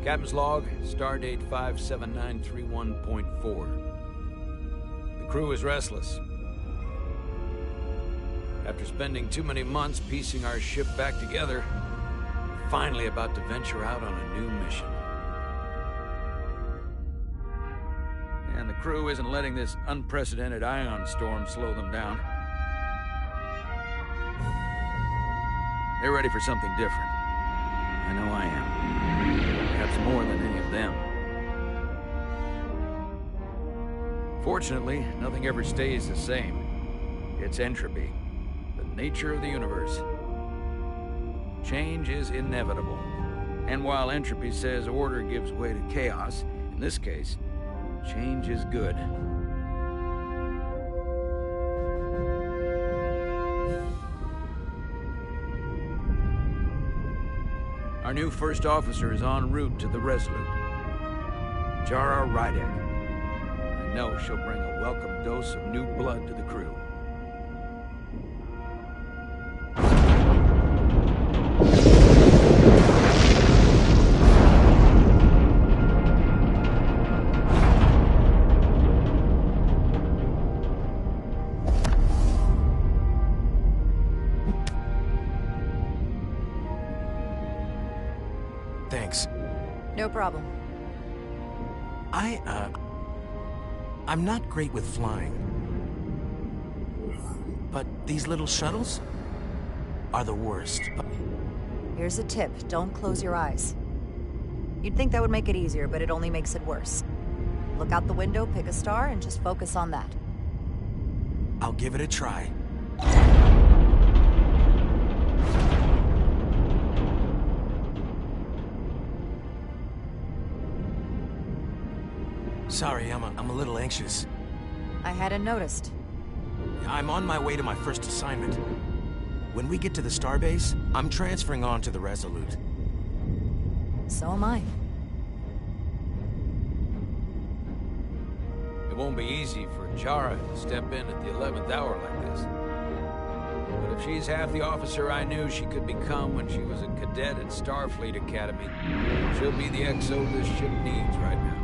Captain's log, stardate 57931.4. The crew is restless. After spending too many months piecing our ship back together, we're finally about to venture out on a new mission. And the crew isn't letting this unprecedented ion storm slow them down. They're ready for something different. I know I am. Perhaps more than any of them. Fortunately, nothing ever stays the same. It's entropy, the nature of the universe. Change is inevitable. And while entropy says order gives way to chaos, in this case, change is good. Our new first officer is en route to the Resolute. Jara Rydek. I know she'll bring a welcome dose of new blood to the crew. Thanks. No problem. I'm not great with flying. But these little shuttles are the worst. Here's a tip. Don't close your eyes. You'd think that would make it easier, but it only makes it worse. Look out the window, pick a star, and just focus on that. I'll give it a try. Sorry, I'm a little anxious. I hadn't noticed. I'm on my way to my first assignment. When we get to the starbase, I'm transferring on to the Resolute. So am I. It won't be easy for Jara to step in at the 11th hour like this. But if she's half the officer I knew she could become when she was a cadet at Starfleet Academy, she'll be the XO this ship needs right now.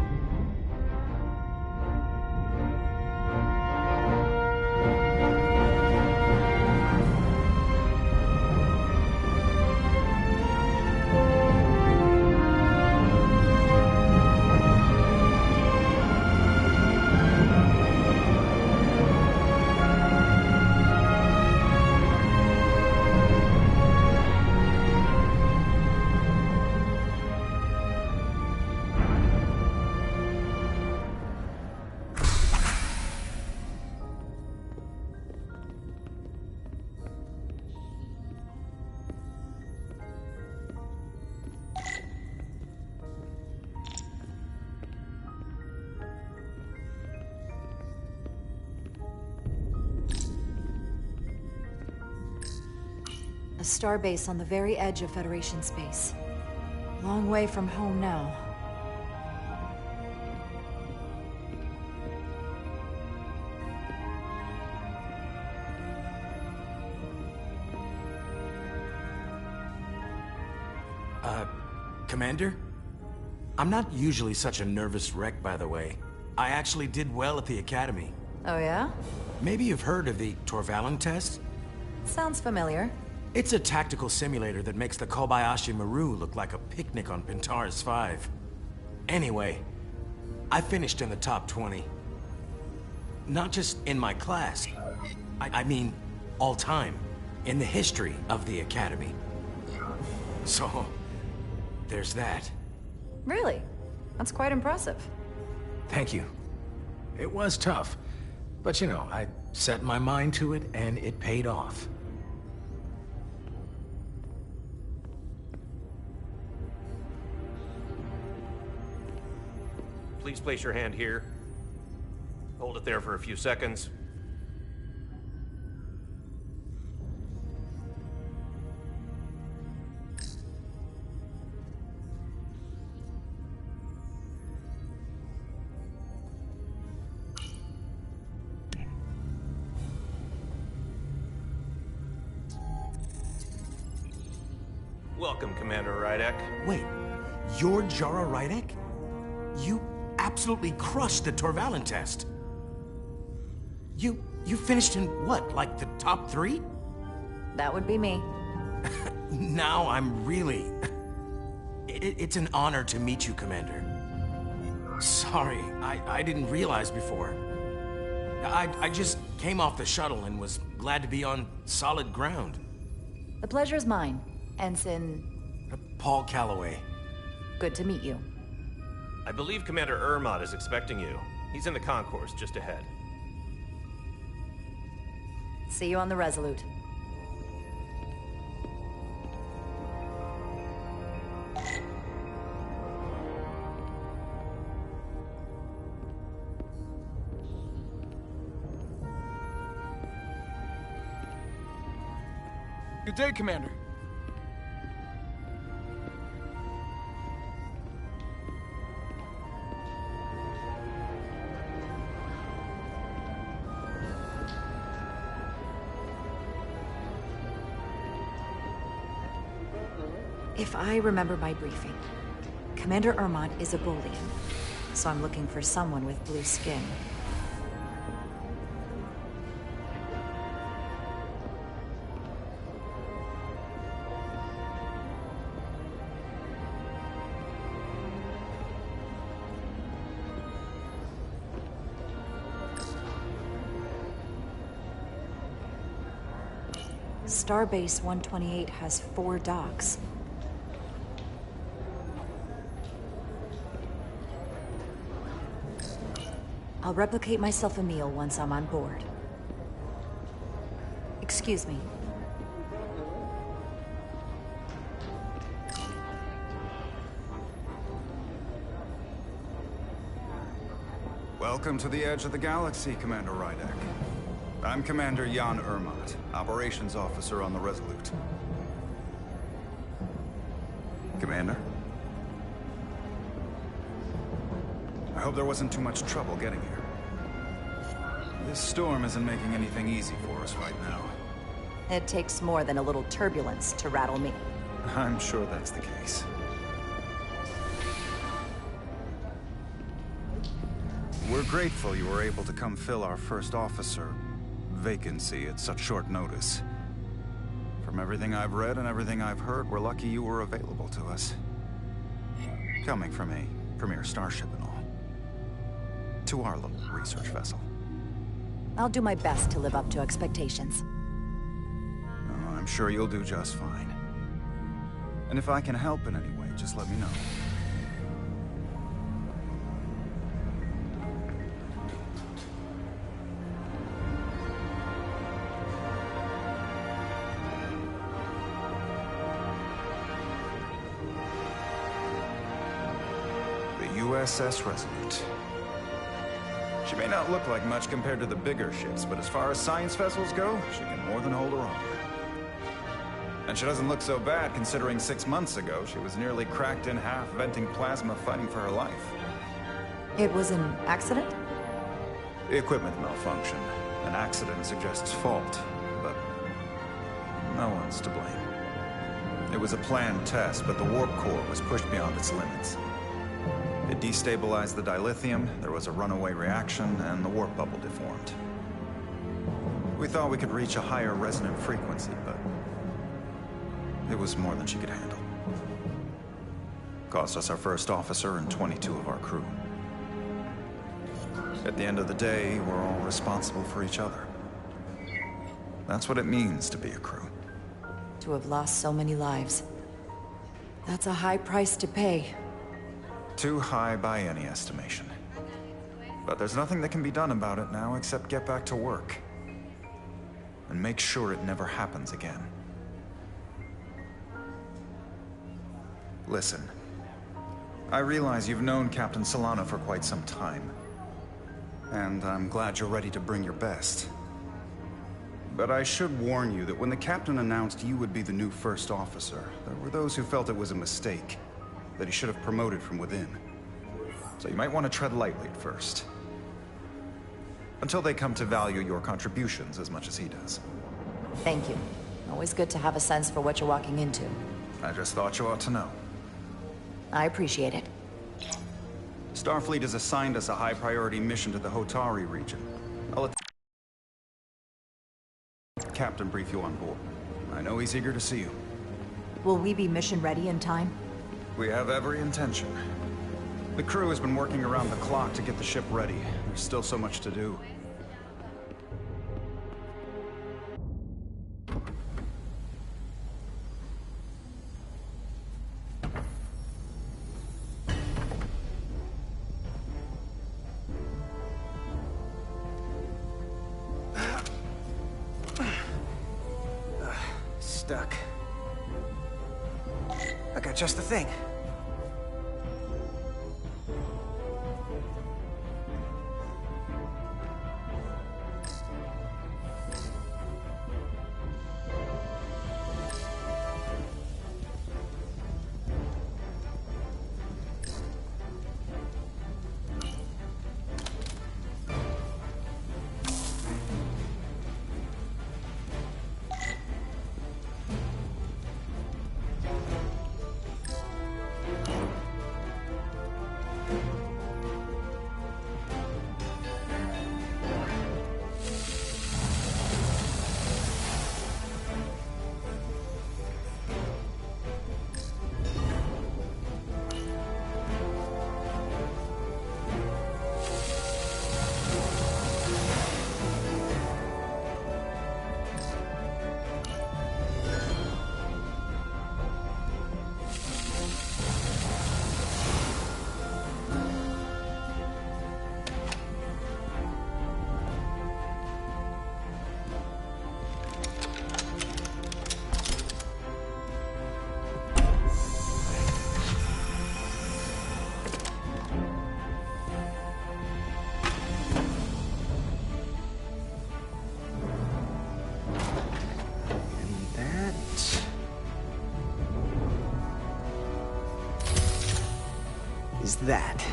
A starbase on the very edge of Federation space. Long way from home now. Commander? I'm not usually such a nervous wreck, by the way. I actually did well at the Academy. Oh yeah? Maybe you've heard of the Torvalin test? Sounds familiar. It's a tactical simulator that makes the Kobayashi Maru look like a picnic on Pintaris 5. Anyway, I finished in the top 20. Not just in my class. I mean, all time. In the history of the Academy. So, there's that. Really? That's quite impressive. Thank you. It was tough. But you know, I set my mind to it and it paid off. Please place your hand here. Hold it there for a few seconds. Welcome, Commander Rydek. Wait, You're Jara Rydek? You absolutely crushed the Torvalin test. You finished in what, like the top 3? That would be me. Now I'm really... It's an honor to meet you, Commander. Sorry, I didn't realize before. I just came off the shuttle and was glad to be on solid ground. The pleasure's mine, Ensign. Paul Calloway. Good to meet you. I believe Commander Ermot is expecting you. He's in the concourse just ahead. See you on the Resolute. Good day, Commander. If I remember my briefing, Commander Ermot is a Bolian, so I'm looking for someone with blue skin. Starbase 128 has 4 docks. I'll replicate myself a meal once I'm on board. Excuse me. Welcome to the edge of the galaxy, Commander Rydek. I'm Commander Jan Ermot, Operations Officer on the Resolute. Commander? I hope there wasn't too much trouble getting here. This storm isn't making anything easy for us right now. It takes more than a little turbulence to rattle me. I'm sure that's the case. We're grateful you were able to come fill our first officer vacancy at such short notice. From everything I've read and everything I've heard, we're lucky you were available to us. Coming from a premier starship and all. To our little research vessel. I'll do my best to live up to expectations. Oh, I'm sure you'll do just fine. And if I can help in any way, just let me know. USS Resolute. She may not look like much compared to the bigger ships, but as far as science vessels go, she can more than hold her own. And she doesn't look so bad considering 6 months ago she was nearly cracked in half, venting plasma, fighting for her life. It was an accident? Equipment malfunction. An accident suggests fault, but no one's to blame. It was a planned test, but the warp core was pushed beyond its limits. It destabilized the dilithium, there was a runaway reaction, and the warp bubble deformed. We thought we could reach a higher resonant frequency, but it was more than she could handle. Cost us our first officer and 22 of our crew. At the end of the day, we're all responsible for each other. That's what it means to be a crew. To have lost so many lives. That's a high price to pay. Too high by any estimation. But there's nothing that can be done about it now except get back to work. And make sure it never happens again. Listen. I realize you've known Captain Solana for quite some time. And I'm glad you're ready to bring your best. But I should warn you that when the captain announced you would be the new first officer, there were those who felt it was a mistake. That he should have promoted from within. So you might want to tread lightly at first. Until they come to value your contributions as much as he does. Thank you. Always good to have a sense for what you're walking into. I just thought you ought to know. I appreciate it. Starfleet has assigned us a high-priority mission to the Hotari region. I'll let the captain brief you on board. I know he's eager to see you. Will we be mission ready in time? We have every intention. The crew has been working around the clock to get the ship ready. There's still so much to do. Stuck. I got just the thing. Is that.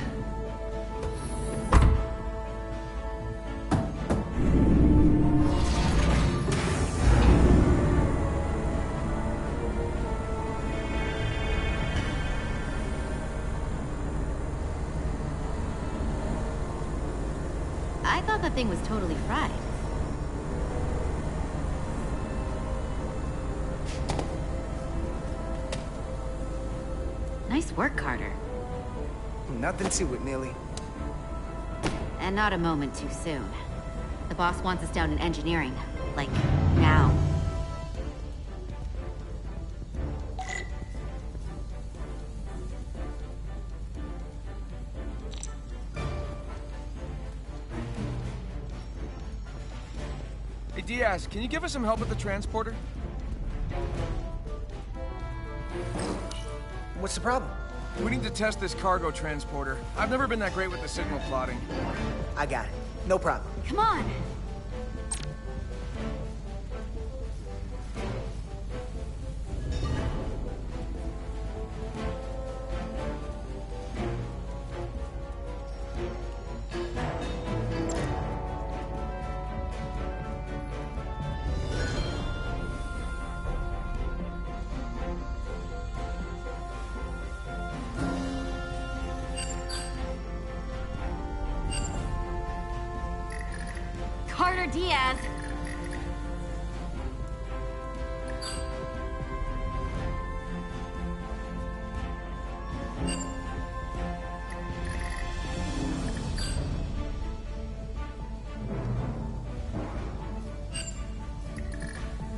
I thought that thing was totally fried. Nice work, Carter. Nothing to it, Millie. And not a moment too soon. The boss wants us down in engineering. Like, now. Hey, Diaz, can you give us some help with the transporter? What's the problem? We need to test this cargo transporter. I've never been that great with the signal plotting. I got it. No problem. Come on! Carter Diaz!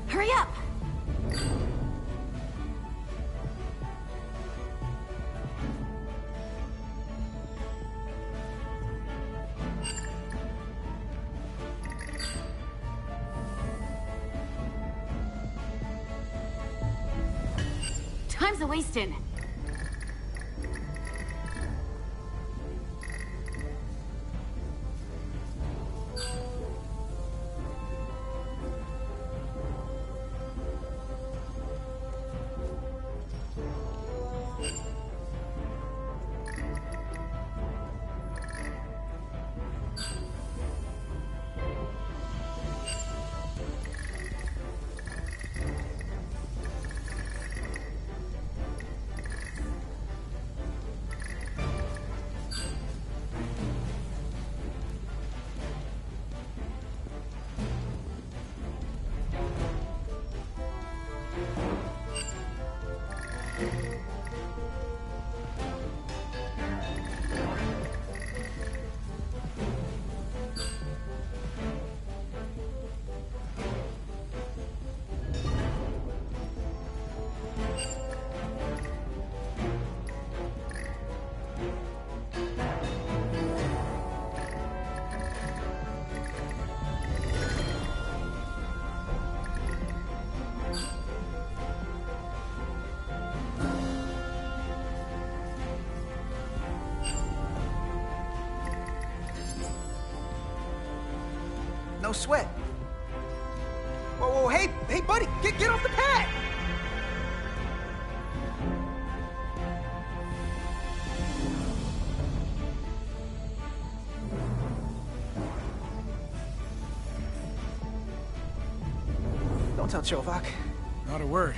Hurry up! Time's a-wasting. no sweat. Whoa, whoa, hey, buddy, get off the pad! Don't tell Chovak. Not a word.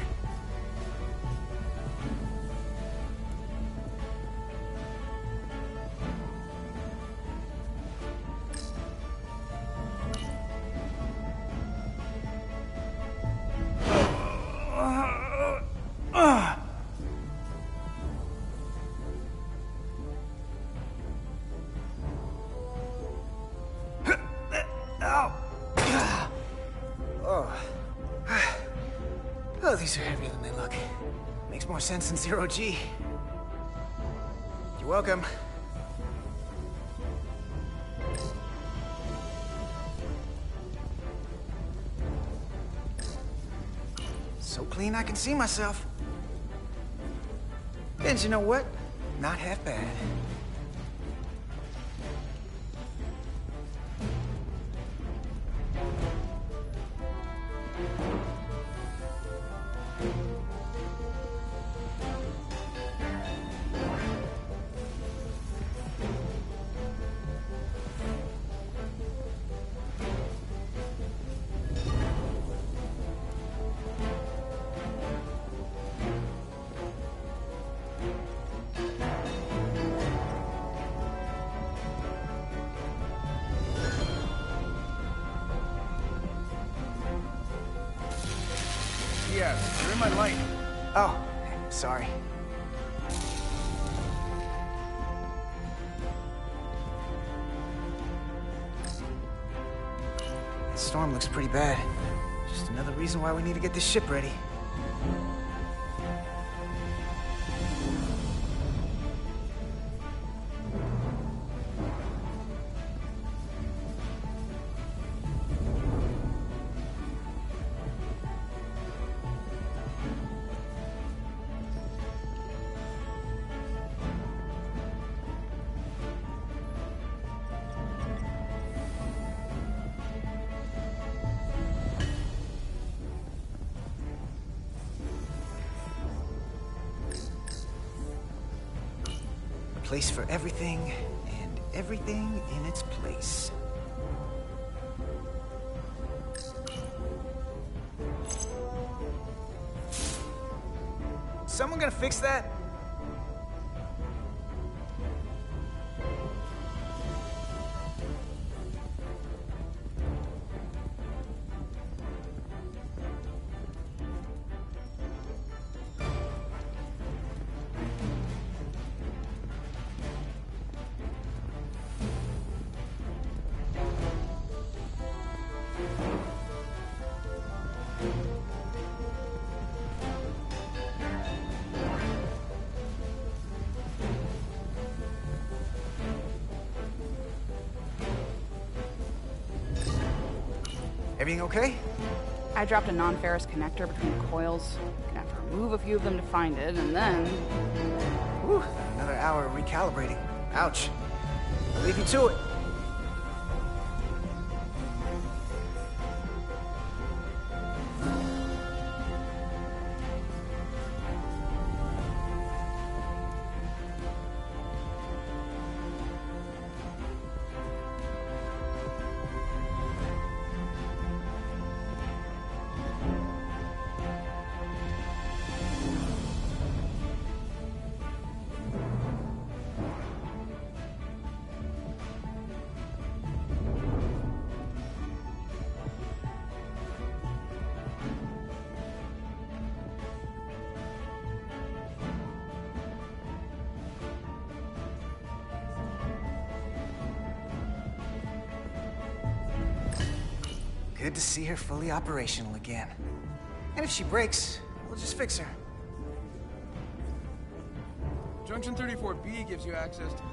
Oh, these are heavier than they look. Makes more sense than zero G. You're welcome. So clean I can see myself. And you know what? Not half bad. Yeah, you're in my light. Oh, sorry. The storm looks pretty bad. Just another reason why we need to get this ship ready. Place for everything, and everything in its place. Someone gonna fix that? Everything okay? I dropped a non-ferrous connector between the coils. Gonna have to remove a few of them to find it, and then... Whew, another hour of recalibrating. Ouch. I'll leave you to it. Good to see her fully operational again. And if she breaks, we'll just fix her. Junction 34B gives you access to the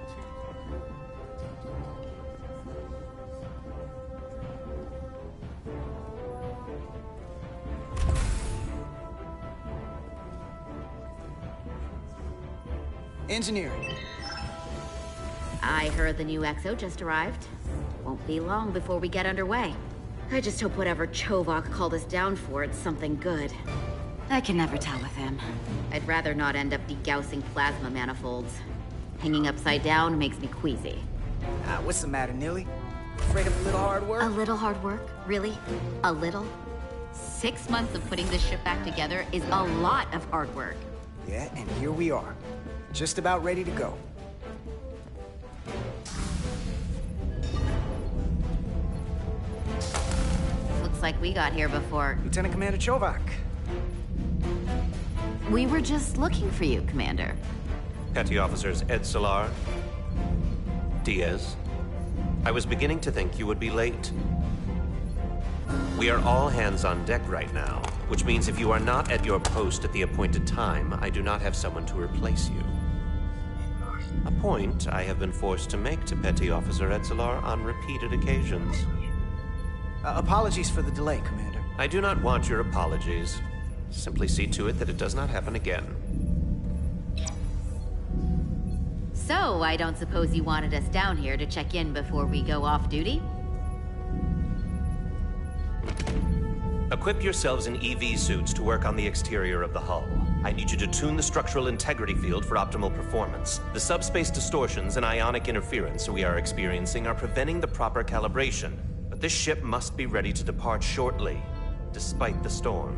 Engineering. I heard the new XO just arrived. Won't be long before we get underway. I just hope whatever Chovak called us down for, it's something good. I can never tell with him. I'd rather not end up degousing plasma manifolds. Hanging upside down makes me queasy. What's the matter, Nilly? Afraid of a little hard work? A little hard work? Really? A little? 6 months of putting this ship back together is a lot of hard work. Yeah, and here we are. Just about ready to go. Looks like we got here before. Lieutenant Commander Chovak. We were just looking for you, Commander. Petty Officers Ed Solar, Diaz. I was beginning to think you would be late. We are all hands on deck right now, which means if you are not at your post at the appointed time, I do not have someone to replace you. A point I have been forced to make to Petty Officer Etzelar on repeated occasions. Apologies for the delay, Commander. I do not want your apologies. Simply see to it that it does not happen again. So, I don't suppose you wanted us down here to check in before we go off duty? Equip yourselves in EV suits to work on the exterior of the hull. I need you to tune the structural integrity field for optimal performance. The subspace distortions and ionic interference we are experiencing are preventing the proper calibration. But this ship must be ready to depart shortly, despite the storm.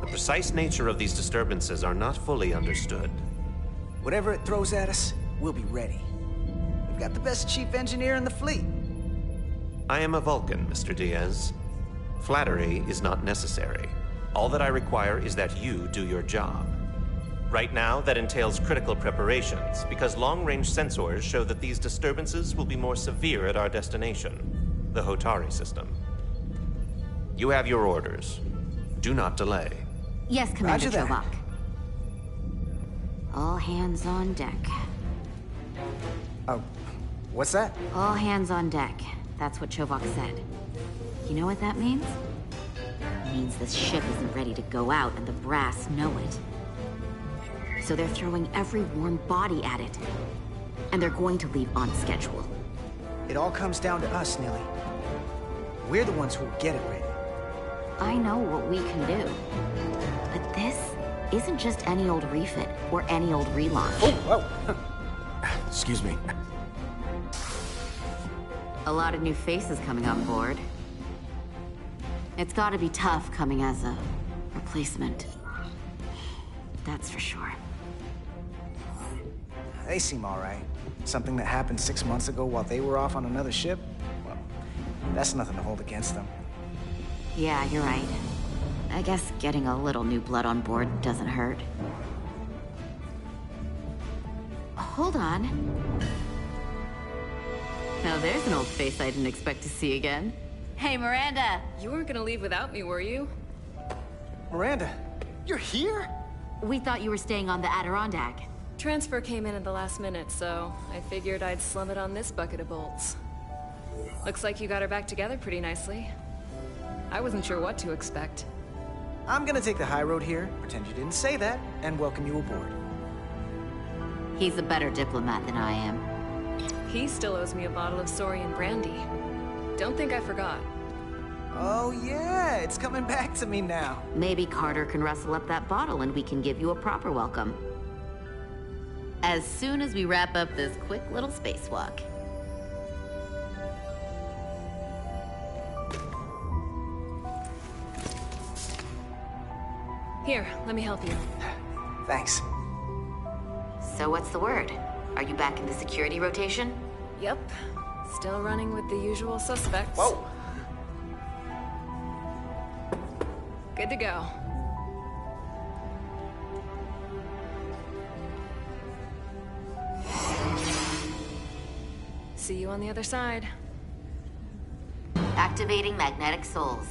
The precise nature of these disturbances are not fully understood. Whatever it throws at us, we'll be ready. We've got the best chief engineer in the fleet. I am a Vulcan, Mr. Diaz. Flattery is not necessary. All that I require is that you do your job. Right now, that entails critical preparations, because long-range sensors show that these disturbances will be more severe at our destination, the Hotari system. You have your orders. Do not delay. Yes, Commander Roger that. Chovak. All hands on deck. What's that? All hands on deck. That's what Chovak said. You know what that means? It means this ship isn't ready to go out and the brass know it. So they're throwing every warm body at it. And they're going to leave on schedule. It all comes down to us, Nilly. We're the ones who will get it ready. I know what we can do. But this isn't just any old refit or any old relaunch. Oh, whoa. Excuse me. A lot of new faces coming on board. It's gotta be tough coming as a replacement. That's for sure. They seem all right. Something that happened 6 months ago while they were off on another ship? Well, that's nothing to hold against them. Yeah, you're right. I guess getting a little new blood on board doesn't hurt. Hold on. Now there's an old face I didn't expect to see again. Hey, Miranda! You weren't gonna leave without me, were you? Miranda, you're here? We thought you were staying on the Adirondack. Transfer came in at the last minute, so I figured I'd slum it on this bucket of bolts. Looks like you got her back together pretty nicely. I wasn't sure what to expect. I'm gonna take the high road here, pretend you didn't say that, and welcome you aboard. He's a better diplomat than I am. He still owes me a bottle of Saurian brandy. Don't think I forgot. Oh yeah, it's coming back to me now. Maybe Carter can rustle up that bottle and we can give you a proper welcome. As soon as we wrap up this quick little spacewalk. Here, let me help you. Thanks. So what's the word? Are you back in the security rotation? Yep. Still running with the usual suspects. Whoa! Good to go. See you on the other side. Activating magnetic souls.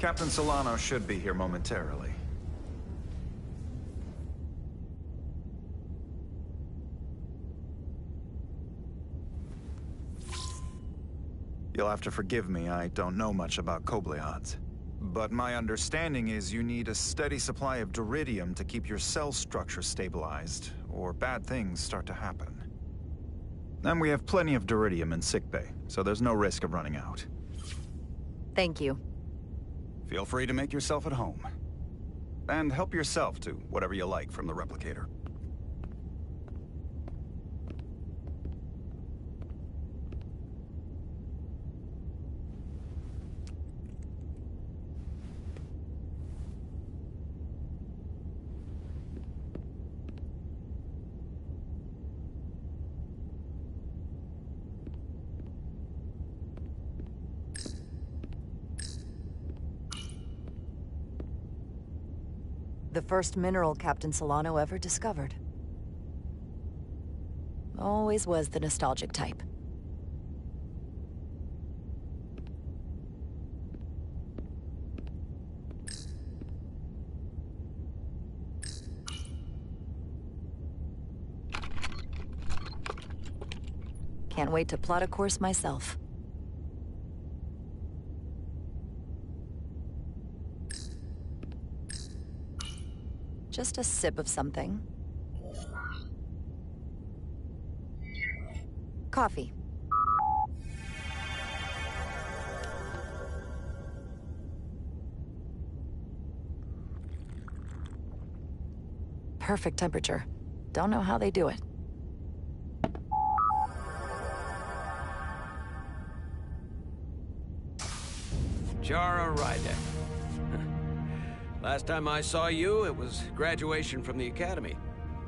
Captain Solano should be here momentarily. You'll have to forgive me, I don't know much about Kobleods. But my understanding is you need a steady supply of duridium to keep your cell structure stabilized, or bad things start to happen. And we have plenty of duridium in sickbay, so there's no risk of running out. Thank you. Feel free to make yourself at home. And help yourself to whatever you like from the replicator. The first mineral Captain Solano ever discovered. Always was the nostalgic type. Can't wait to plot a course myself. Just a sip of something. Coffee. Perfect temperature. Don't know how they do it. Jara Rydek. Last time I saw you, it was graduation from the Academy.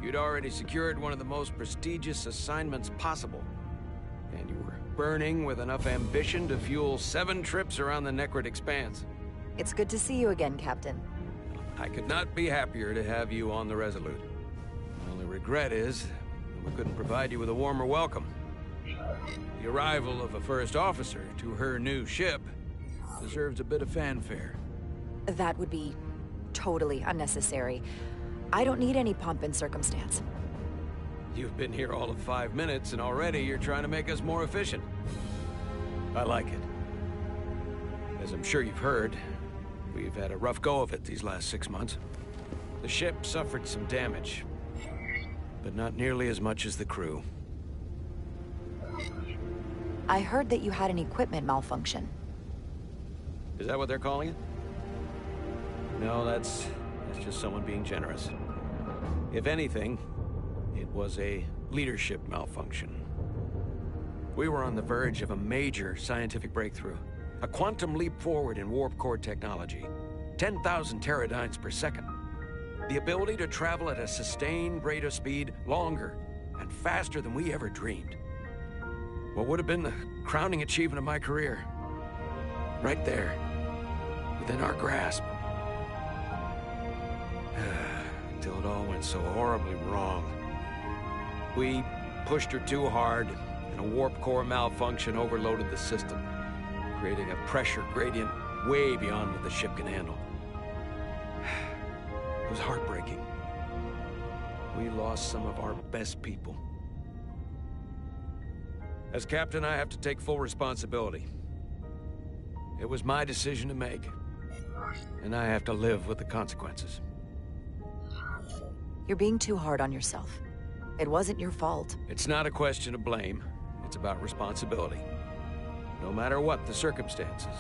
You'd already secured one of the most prestigious assignments possible. And you were burning with enough ambition to fuel 7 trips around the Necrid Expanse. It's good to see you again, Captain. I could not be happier to have you on the Resolute. My only regret is that we couldn't provide you with a warmer welcome. The arrival of a first officer to her new ship deserves a bit of fanfare. That would be totally unnecessary. I don't need any pomp and circumstance. You've been here all of 5 minutes, and already you're trying to make us more efficient. I like it. As I'm sure you've heard, we've had a rough go of it these last 6 months. The ship suffered some damage, but not nearly as much as the crew. I heard that you had an equipment malfunction. Is that what they're calling it? No, that's just someone being generous. If anything, it was a leadership malfunction. We were on the verge of a major scientific breakthrough. A quantum leap forward in warp core technology. 10,000 teradynes per second. The ability to travel at a sustained rate of speed longer and faster than we ever dreamed. What would have been the crowning achievement of my career. Right there, within our grasp. Until it all went so horribly wrong. We pushed her too hard, and a warp core malfunction overloaded the system, creating a pressure gradient way beyond what the ship can handle. It was heartbreaking. We lost some of our best people. As captain, I have to take full responsibility. It was my decision to make, and I have to live with the consequences. You're being too hard on yourself. It wasn't your fault. It's not a question of blame. It's about responsibility. No matter what the circumstances.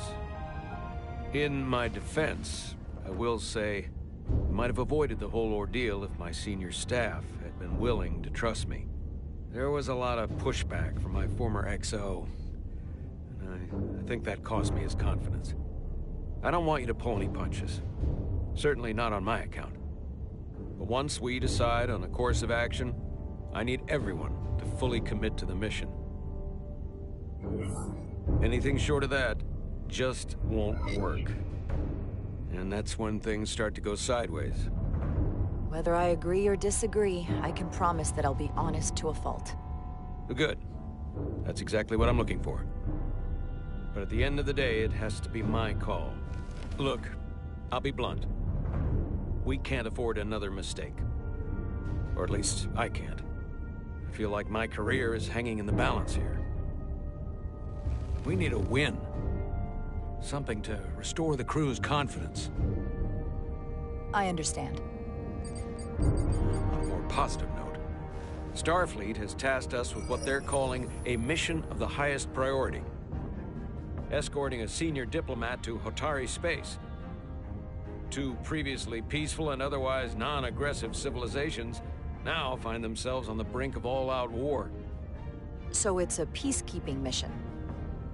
In my defense, I will say, I might have avoided the whole ordeal if my senior staff had been willing to trust me. There was a lot of pushback from my former XO, and I think that cost me his confidence. I don't want you to pull any punches. Certainly not on my account. But once we decide on a course of action, I need everyone to fully commit to the mission. Anything short of that just won't work. And that's when things start to go sideways. Whether I agree or disagree, I can promise that I'll be honest to a fault. Good. That's exactly what I'm looking for. But at the end of the day, it has to be my call. Look, I'll be blunt. We can't afford another mistake. Or at least, I can't. I feel like my career is hanging in the balance here. We need a win. Something to restore the crew's confidence. I understand. On a more positive note, Starfleet has tasked us with what they're calling a mission of the highest priority. Escorting a senior diplomat to Hotari space. Two previously peaceful and otherwise non-aggressive civilizations now find themselves on the brink of all-out war. So it's a peacekeeping mission.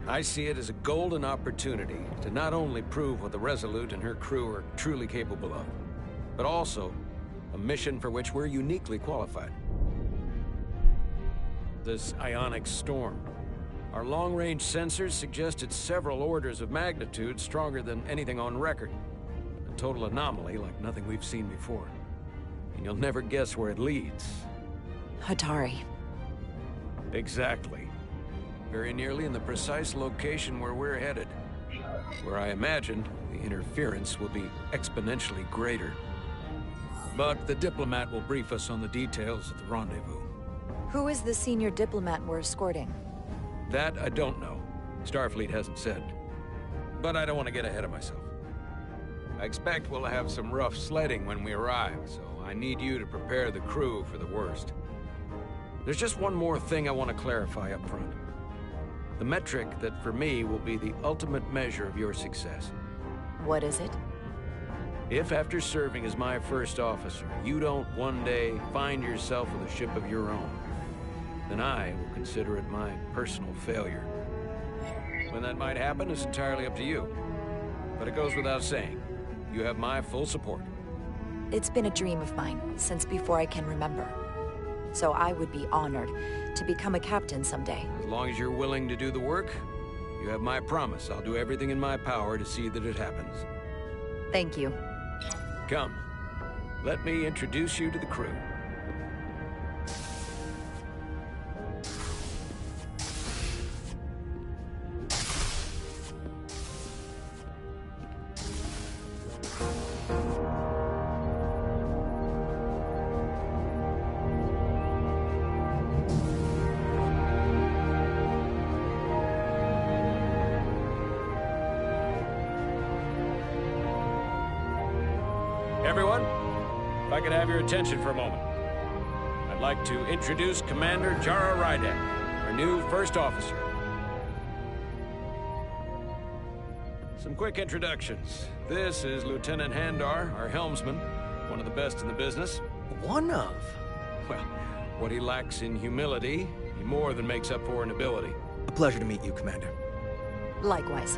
I see it as a golden opportunity to not only prove what the Resolute and her crew are truly capable of, but also a mission for which we're uniquely qualified. This ionic storm. Our long-range sensors suggest it's several orders of magnitude stronger than anything on record. A total anomaly like nothing we've seen before. And you'll never guess where it leads. Hotari. Exactly. Very nearly in the precise location where we're headed. Where I imagine the interference will be exponentially greater. But the diplomat will brief us on the details at the rendezvous. Who is the senior diplomat we're escorting? That I don't know. Starfleet hasn't said. But I don't want to get ahead of myself. I expect we'll have some rough sledding when we arrive, so I need you to prepare the crew for the worst. There's just one more thing I want to clarify up front. The metric that for me will be the ultimate measure of your success. What is it? If after serving as my first officer, you don't one day find yourself with a ship of your own, then I will consider it my personal failure. When that might happen is entirely up to you. But it goes without saying, you have my full support. It's been a dream of mine since before I can remember. So I would be honored to become a captain someday. As long as you're willing to do the work, you have my promise. I'll do everything in my power to see that it happens. Thank you. Come, let me introduce you to the crew. Everyone, if I could have your attention for a moment. I'd like to introduce Commander Jara Rydek, our new first officer. Some quick introductions. This is Lieutenant Handar, our helmsman, one of the best in the business. One of? Well, what he lacks in humility, he more than makes up for in ability. A pleasure to meet you, Commander. Likewise.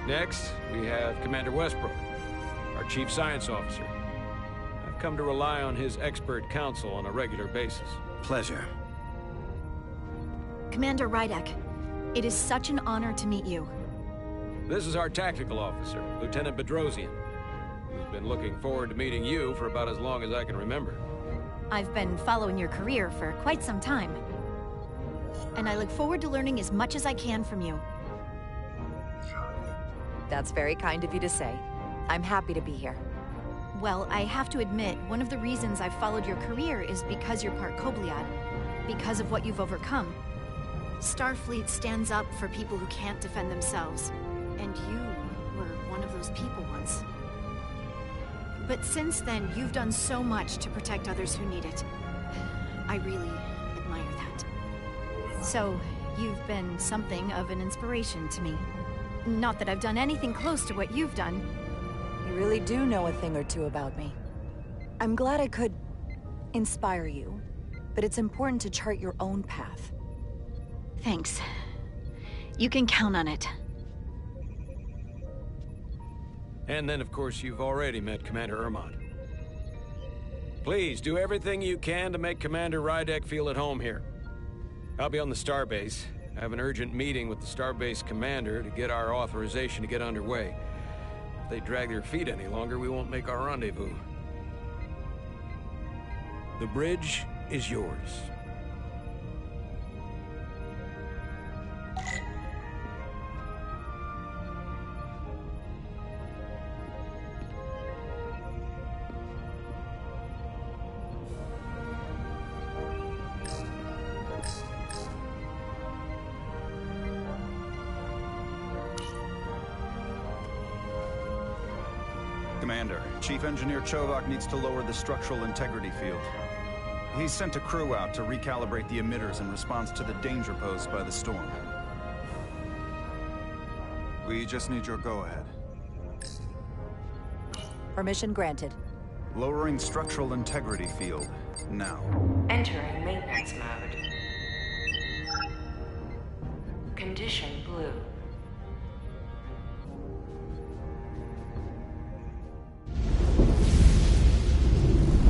Next, we have Commander Westbrook, our Chief Science Officer. I've come to rely on his expert counsel on a regular basis. Pleasure. Commander Rydek, it is such an honor to meet you. This is our Tactical Officer, Lieutenant Bedrosian, who's been looking forward to meeting you for about as long as I can remember. I've been following your career for quite some time. And I look forward to learning as much as I can from you. That's very kind of you to say. I'm happy to be here. Well, I have to admit, one of the reasons I've followed your career is because you're part Kobliad. Because of what you've overcome. Starfleet stands up for people who can't defend themselves. And you were one of those people once. But since then, you've done so much to protect others who need it. I really admire that. So, you've been something of an inspiration to me. Not that I've done anything close to what you've done. You really do know a thing or two about me. I'm glad I could inspire you, but it's important to chart your own path. Thanks. You can count on it. And then, of course, you've already met Commander Ermont. Please, do everything you can to make Commander Rydek feel at home here. I'll be on the starbase. I have an urgent meeting with the starbase commander to get our authorization to get underway. If they drag their feet any longer, we won't make our rendezvous. The bridge is yours. Commander, Chief Engineer Chovak needs to lower the structural integrity field. He's sent a crew out to recalibrate the emitters in response to the danger posed by the storm. We just need your go-ahead. Permission granted. Lowering structural integrity field, now. Entering maintenance mode. Condition blue.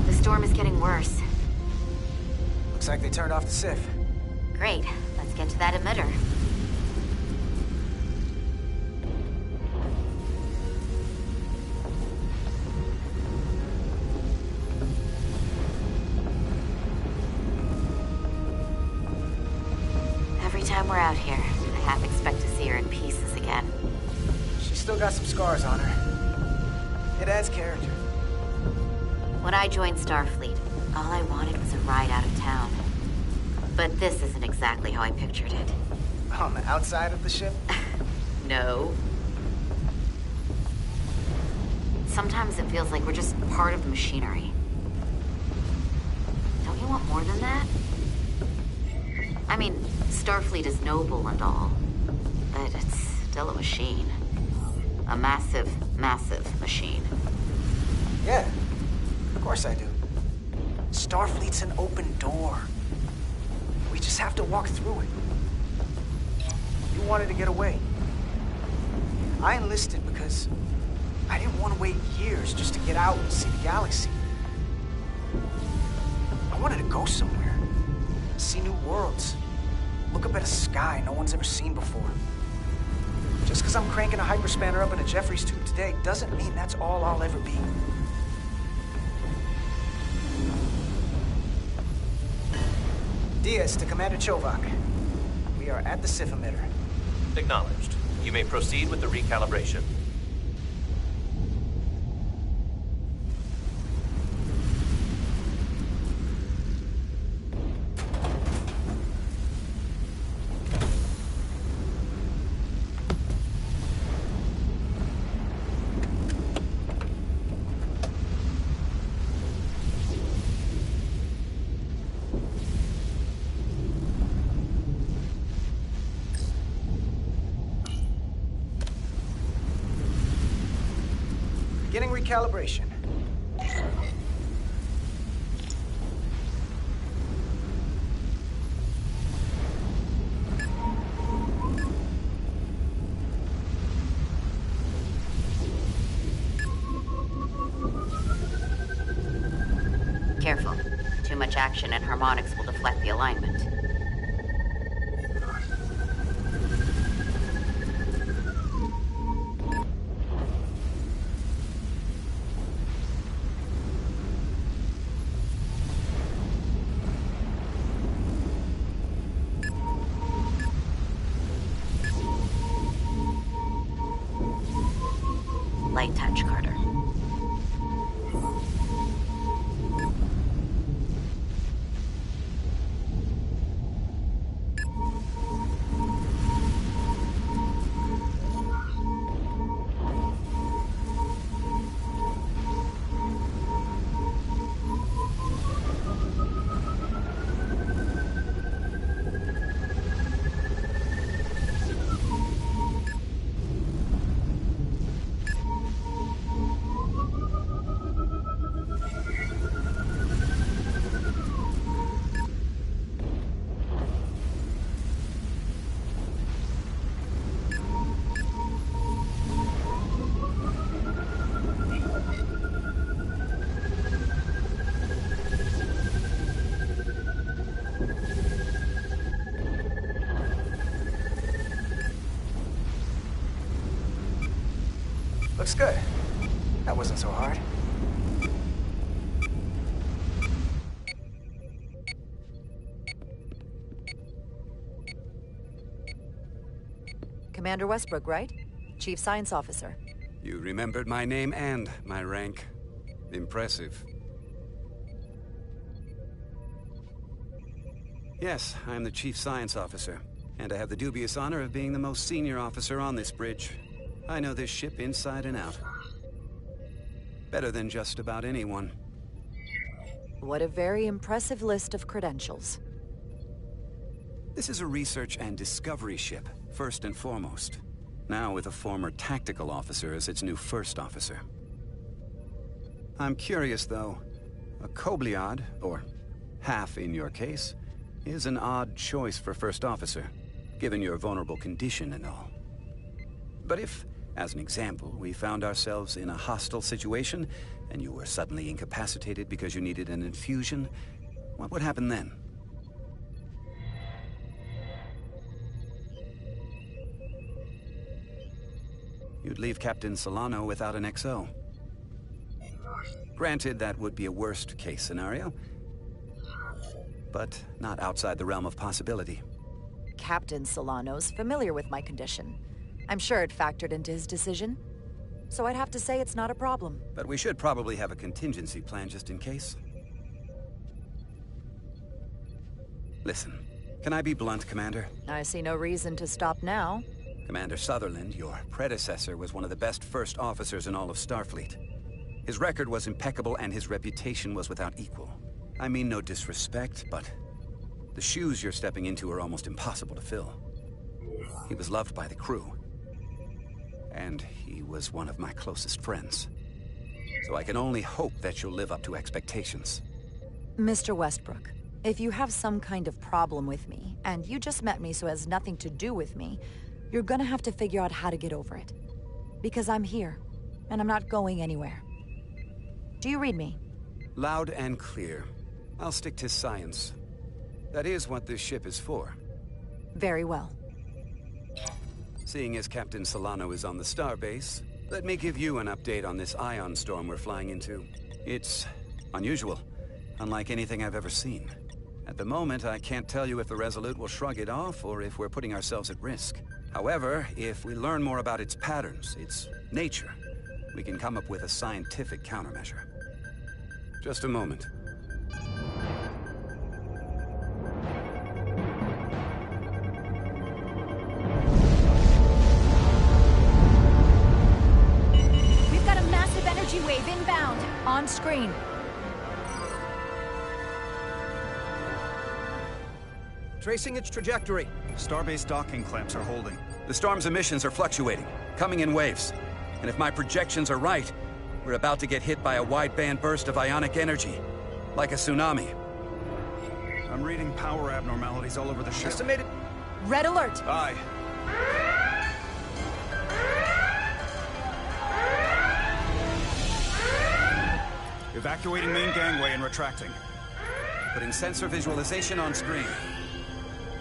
The storm is getting worse. Looks like they turned off the SIF. Great. Let's get to that emitter. Every time we're out here, I half expect to see her in pieces again. She's still got some scars on her. It adds character. When I joined Starfleet, all I wanted was a ride out of town. But this isn't exactly how I pictured it. On the outside of the ship? No. Sometimes it feels like we're just part of the machinery. Don't you want more than that? I mean, Starfleet is noble and all, but it's still a machine. A massive, massive machine. Yeah, of course I do. Starfleet's an open door. We just have to walk through it. You wanted to get away. I enlisted because I didn't want to wait years just to get out and see the galaxy. I wanted to go somewhere, see new worlds, look up at a sky no one's ever seen before. Just because I'm cranking a hyperspanner up in a Jeffries tube today doesn't mean that's all I'll ever be. Diaz to Commander Chovak. We are at the SIF emitter. Acknowledged. You may proceed with the recalibration. Beginning recalibration. Careful. Too much action and harmonics will deflect the alignment. Light touch, Carter. Looks good. That wasn't so hard. Commander Westbrook, right? Chief Science Officer. You remembered my name and my rank. Impressive. Yes, I am the Chief Science Officer, and I have the dubious honor of being the most senior officer on this bridge. I know this ship inside and out. Better than just about anyone. What a very impressive list of credentials. This is a research and discovery ship, first and foremost. Now with a former tactical officer as its new first officer. I'm curious, though. A Kobliad, or half in your case, is an odd choice for first officer, given your vulnerable condition and all. But if, as an example, we found ourselves in a hostile situation, and you were suddenly incapacitated because you needed an infusion, what would happen then? You'd leave Captain Solano without an XO. Granted, that would be a worst-case scenario, but not outside the realm of possibility. Captain Solano's familiar with my condition. I'm sure it factored into his decision. So I'd have to say it's not a problem. But we should probably have a contingency plan just in case. Listen, can I be blunt, Commander? I see no reason to stop now. Commander Sutherland, your predecessor, was one of the best first officers in all of Starfleet. His record was impeccable and his reputation was without equal. I mean no disrespect, but the shoes you're stepping into are almost impossible to fill. He was loved by the crew. And he was one of my closest friends. So I can only hope that you'll live up to expectations. Mr. Westbrook, if you have some kind of problem with me, and you just met me so it has nothing to do with me, you're gonna have to figure out how to get over it. Because I'm here, and I'm not going anywhere. Do you read me? Loud and clear. I'll stick to science. That is what this ship is for. Very well. Seeing as Captain Solano is on the starbase, let me give you an update on this ion storm we're flying into. It's unusual, unlike anything I've ever seen. At the moment, I can't tell you if the Resolute will shrug it off or if we're putting ourselves at risk. However, if we learn more about its patterns, its nature, we can come up with a scientific countermeasure. Just a moment. We've got a massive energy wave inbound. On screen. Tracing its trajectory. Starbase docking clamps are holding. The storm's emissions are fluctuating, coming in waves. And if my projections are right, we're about to get hit by a wideband burst of ionic energy. Like a tsunami. I'm reading power abnormalities all over the ship. Estimated... Red alert! Aye. Evacuating main gangway and retracting. Putting sensor visualization on screen.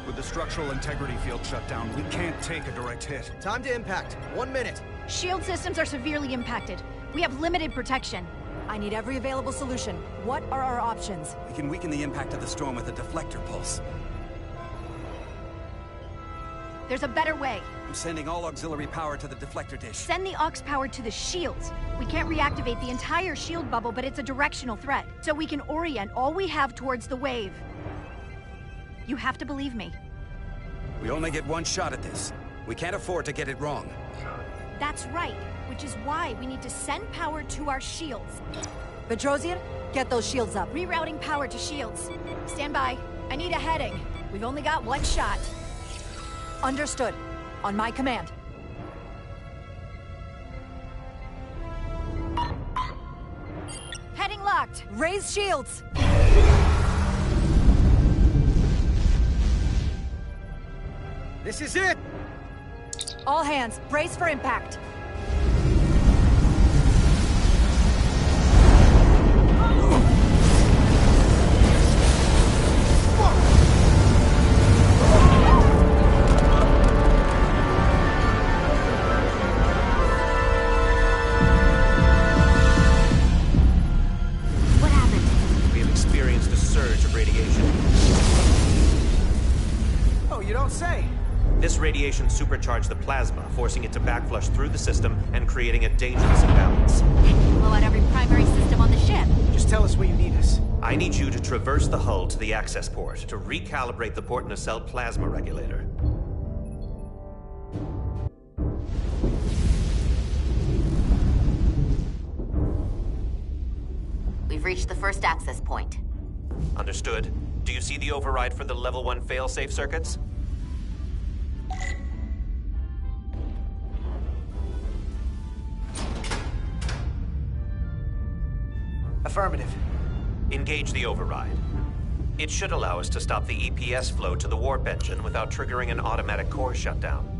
With the structural integrity field shut down, we can't take a direct hit. Time to impact. 1 minute. Shield systems are severely impacted. We have limited protection. I need every available solution. What are our options? We can weaken the impact of the storm with a deflector pulse. There's a better way. I'm sending all auxiliary power to the deflector dish. Send the aux power to the shields. We can't reactivate the entire shield bubble, but it's a directional threat. So we can orient all we have towards the wave. You have to believe me. We only get one shot at this. We can't afford to get it wrong. That's right, which is why we need to send power to our shields. Petrosian, get those shields up. Rerouting power to shields. Stand by. I need a heading. We've only got one shot. Understood. On my command. Heading locked. Raise shields. This is it! All hands, brace for impact. What happened? We have experienced a surge of radiation. Oh, you don't say. This radiation supercharged the plasma, forcing it to backflush through the system and creating a dangerous imbalance. Blow out every primary system on the ship. Just tell us where you need us. I need you to traverse the hull to the access port to recalibrate the port nacelle plasma regulator. We've reached the first access point. Understood. Do you see the override for the level 1 failsafe circuits? Affirmative. Engage the override. It should allow us to stop the EPS flow to the warp engine without triggering an automatic core shutdown.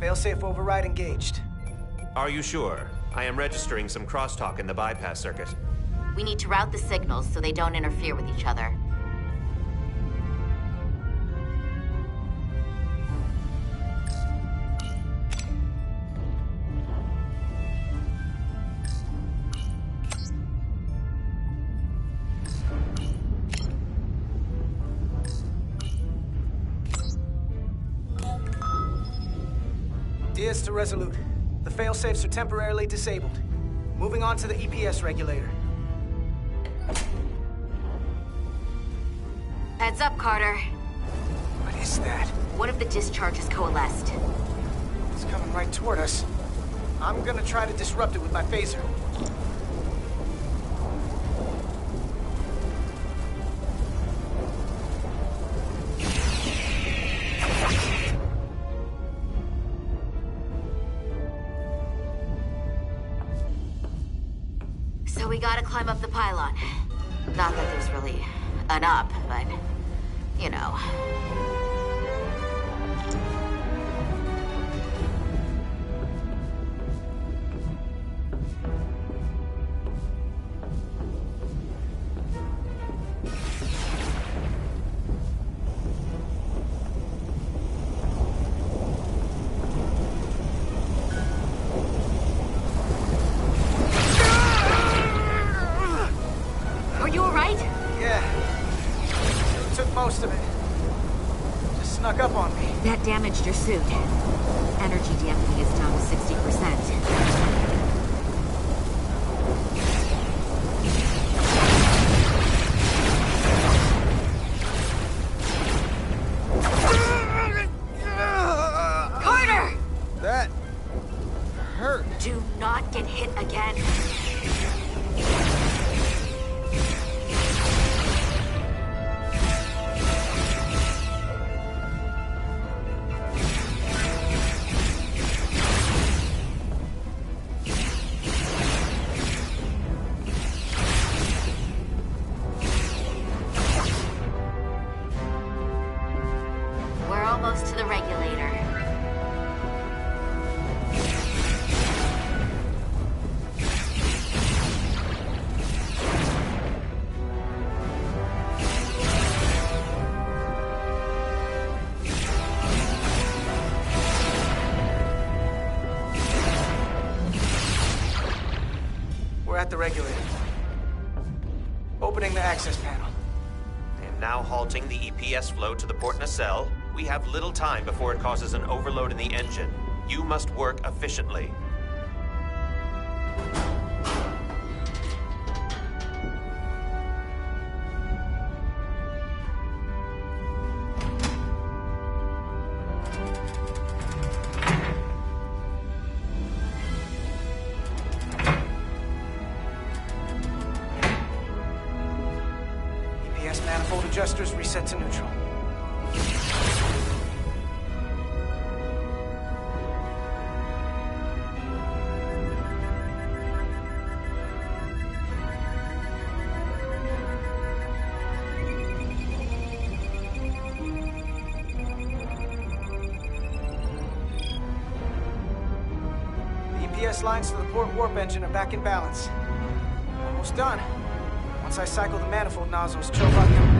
Failsafe override engaged. Are you sure? I am registering some crosstalk in the bypass circuit. We need to route the signals so they don't interfere with each other. Diaz to Resolute. The failsafes are temporarily disabled. Moving on to the EPS regulator. Heads up, Carter. What is that? One of the discharges coalesced. It's coming right toward us. I'm gonna try to disrupt it with my phaser. So we gotta climb up the pylon. Not that there's really an up, but, you know. Are you alright? Yeah. Took most of it. Just snuck up on me. That damaged your suit. Energy damping is down to 60%. Carter! That hurt. Do not get hit again. We're almost to the regulator. We're at the regulator. Opening the access panel. I am now halting the EPS flow to the port nacelle. We have little time before it causes an overload in the engine. You must work efficiently. EPS manifold adjusters reset to neutral. The EPS lines to the port warp engine are back in balance. Almost done. Once I cycle the manifold nozzles, Chovak.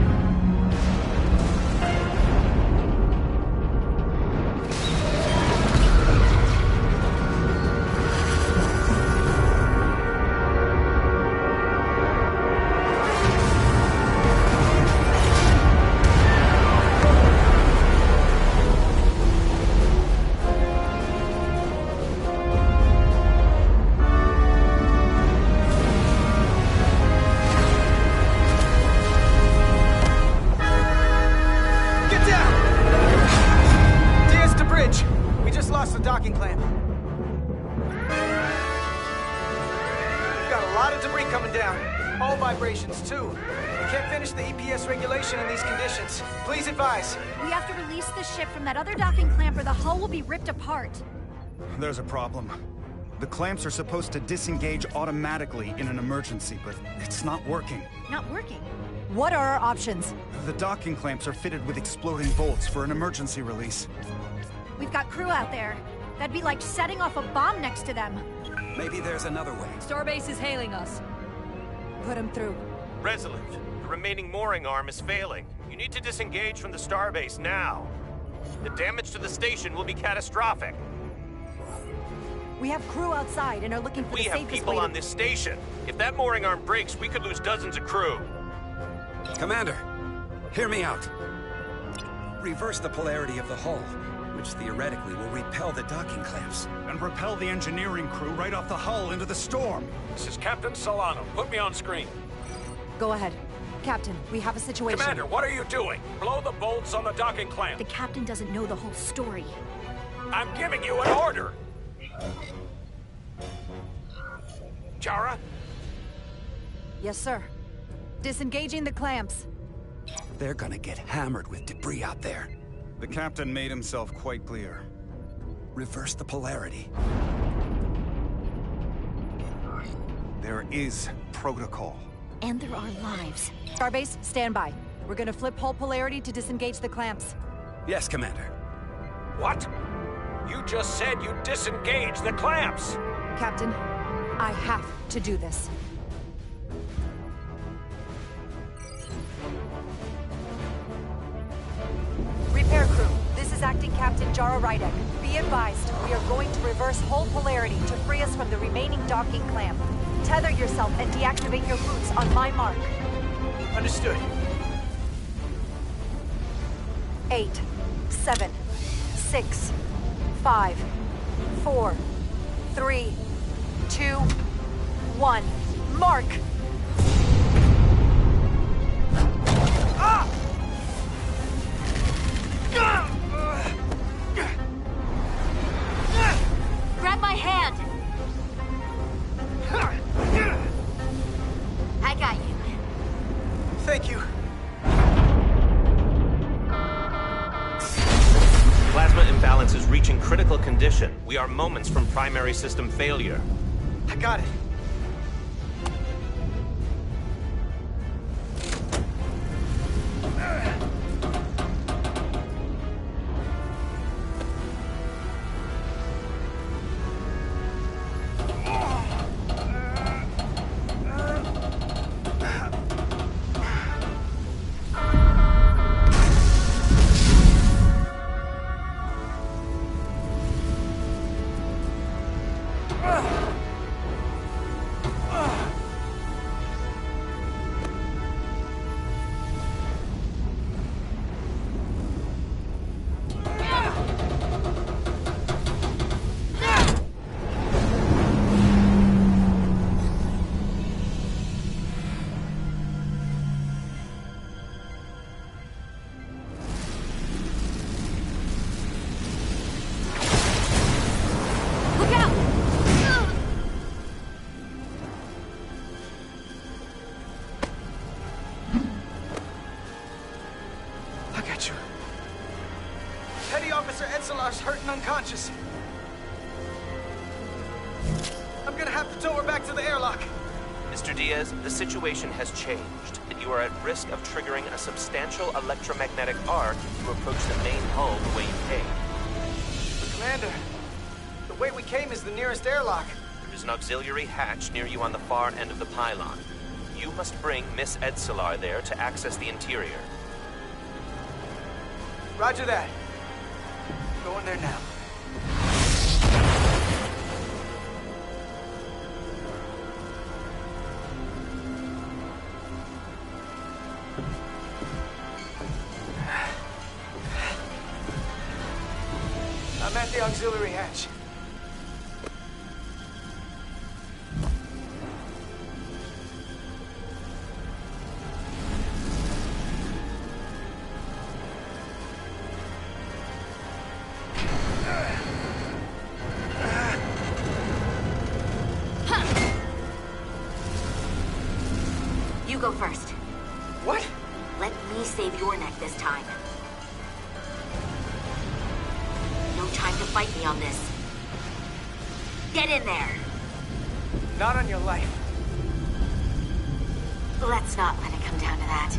docking clamp. We've got a lot of debris coming down. Hull vibrations, too. We can't finish the EPS regulation in these conditions. Please advise. We have to release the ship from that other docking clamp or the hull will be ripped apart. There's a problem. The clamps are supposed to disengage automatically in an emergency, but it's not working. Not working? What are our options? The docking clamps are fitted with exploding bolts for an emergency release. We've got crew out there. That'd be like setting off a bomb next to them. Maybe there's another way. Starbase is hailing us. Put him through. Resolute, the remaining mooring arm is failing. You need to disengage from the starbase now. The damage to the station will be catastrophic. We have crew outside and are looking for the safest way. We have people on this station. If that mooring arm breaks, we could lose dozens of crew. Commander, hear me out. Reverse the polarity of the hull, which theoretically will repel the docking clamps. And repel the engineering crew right off the hull into the storm. This is Captain Solano. Put me on screen. Go ahead. Captain, we have a situation. Commander, what are you doing? Blow the bolts on the docking clamp. The captain doesn't know the whole story. I'm giving you an order. Jara? Yes, sir. Disengaging the clamps. They're gonna get hammered with debris out there. The captain made himself quite clear. Reverse the polarity. There is protocol. And there are lives. Starbase, stand by. We're gonna flip hull polarity to disengage the clamps. Yes, Commander. What? You just said you'd disengage the clamps! Captain, I have to do this. Repair crew, this is Acting Captain Jara Rydek. Be advised, we are going to reverse hull polarity to free us from the remaining docking clamp. Tether yourself and deactivate your boots on my mark. Understood. 8, 7, 6, 5, 4, 3, 2, 1. Mark! Grab my hand! I got you. Thank you. Plasma imbalance is reaching critical condition. We are moments from primary system failure. I got it. Hurt and unconscious. I'm gonna have to tow her back to the airlock. Mr. Diaz, the situation has changed, and you are at risk of triggering a substantial electromagnetic arc to approach the main hull the way you came. But Commander, the way we came is the nearest airlock. There is an auxiliary hatch near you on the far end of the pylon. You must bring Miss Edsolar there to access the interior. Roger that. Going there now. I'm at the auxiliary hatch. go first. What? Let me save your neck this time. No time to fight me on this. Get in there! Not on your life. Let's not let it come down to that.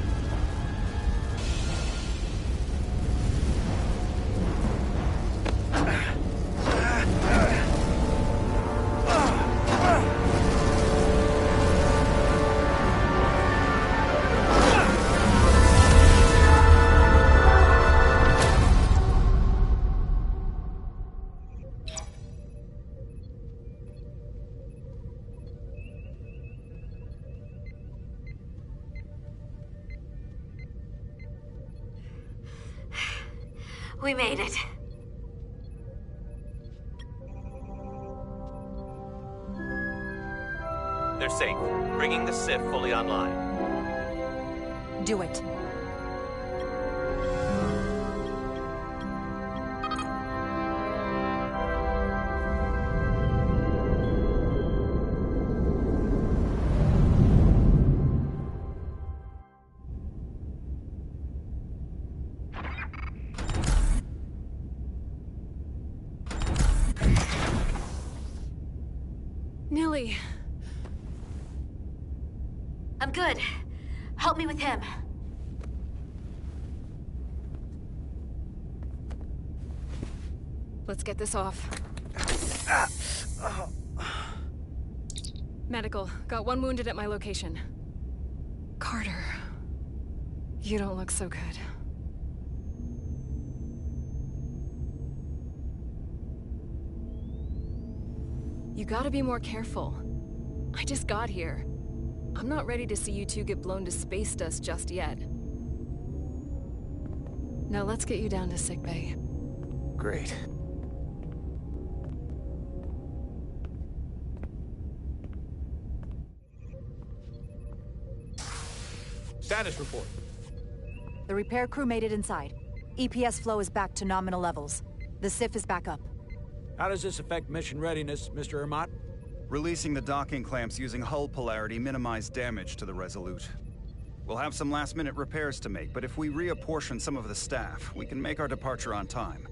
We made it. They're safe. Bringing the Sif fully online. Do it. Nilly. I'm good. Help me with him. Let's get this off. Medical. Got one wounded at my location. Carter. You don't look so good. You gotta be more careful. I just got here. I'm not ready to see you two get blown to space dust just yet. Now let's get you down to sickbay. Great. Status report. The repair crew made it inside. EPS flow is back to nominal levels. The SIF is back up. How does this affect mission readiness, Mr. Ermot? Releasing the docking clamps using hull polarity minimized damage to the Resolute. We'll have some last-minute repairs to make, but if we reapportion some of the staff, we can make our departure on time.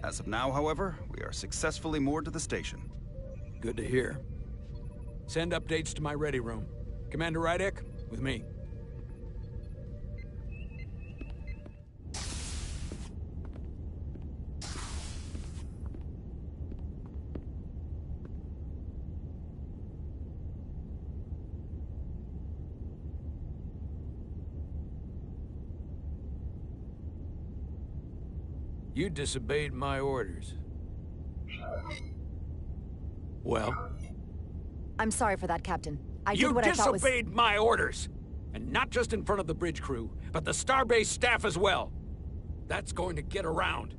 As of now, however, we are successfully moored to the station. Good to hear. Send updates to my ready room. Commander Rydek, with me. You disobeyed my orders. Well? I'm sorry for that, Captain. I did what I thought was— You disobeyed my orders! And not just in front of the bridge crew, but the Starbase staff as well. That's going to get around.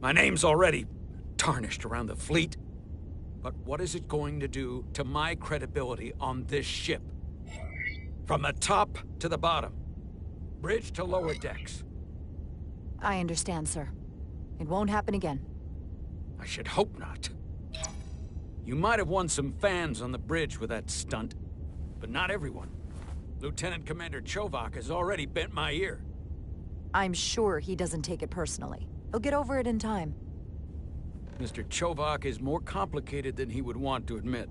My name's already tarnished around the fleet. But what is it going to do to my credibility on this ship? From the top to the bottom. Bridge to lower decks. I understand, sir. It won't happen again. I should hope not. You might have won some fans on the bridge with that stunt, but not everyone. Lieutenant Commander Chovak has already bent my ear. I'm sure he doesn't take it personally. He'll get over it in time. Mr. Chovak is more complicated than he would want to admit.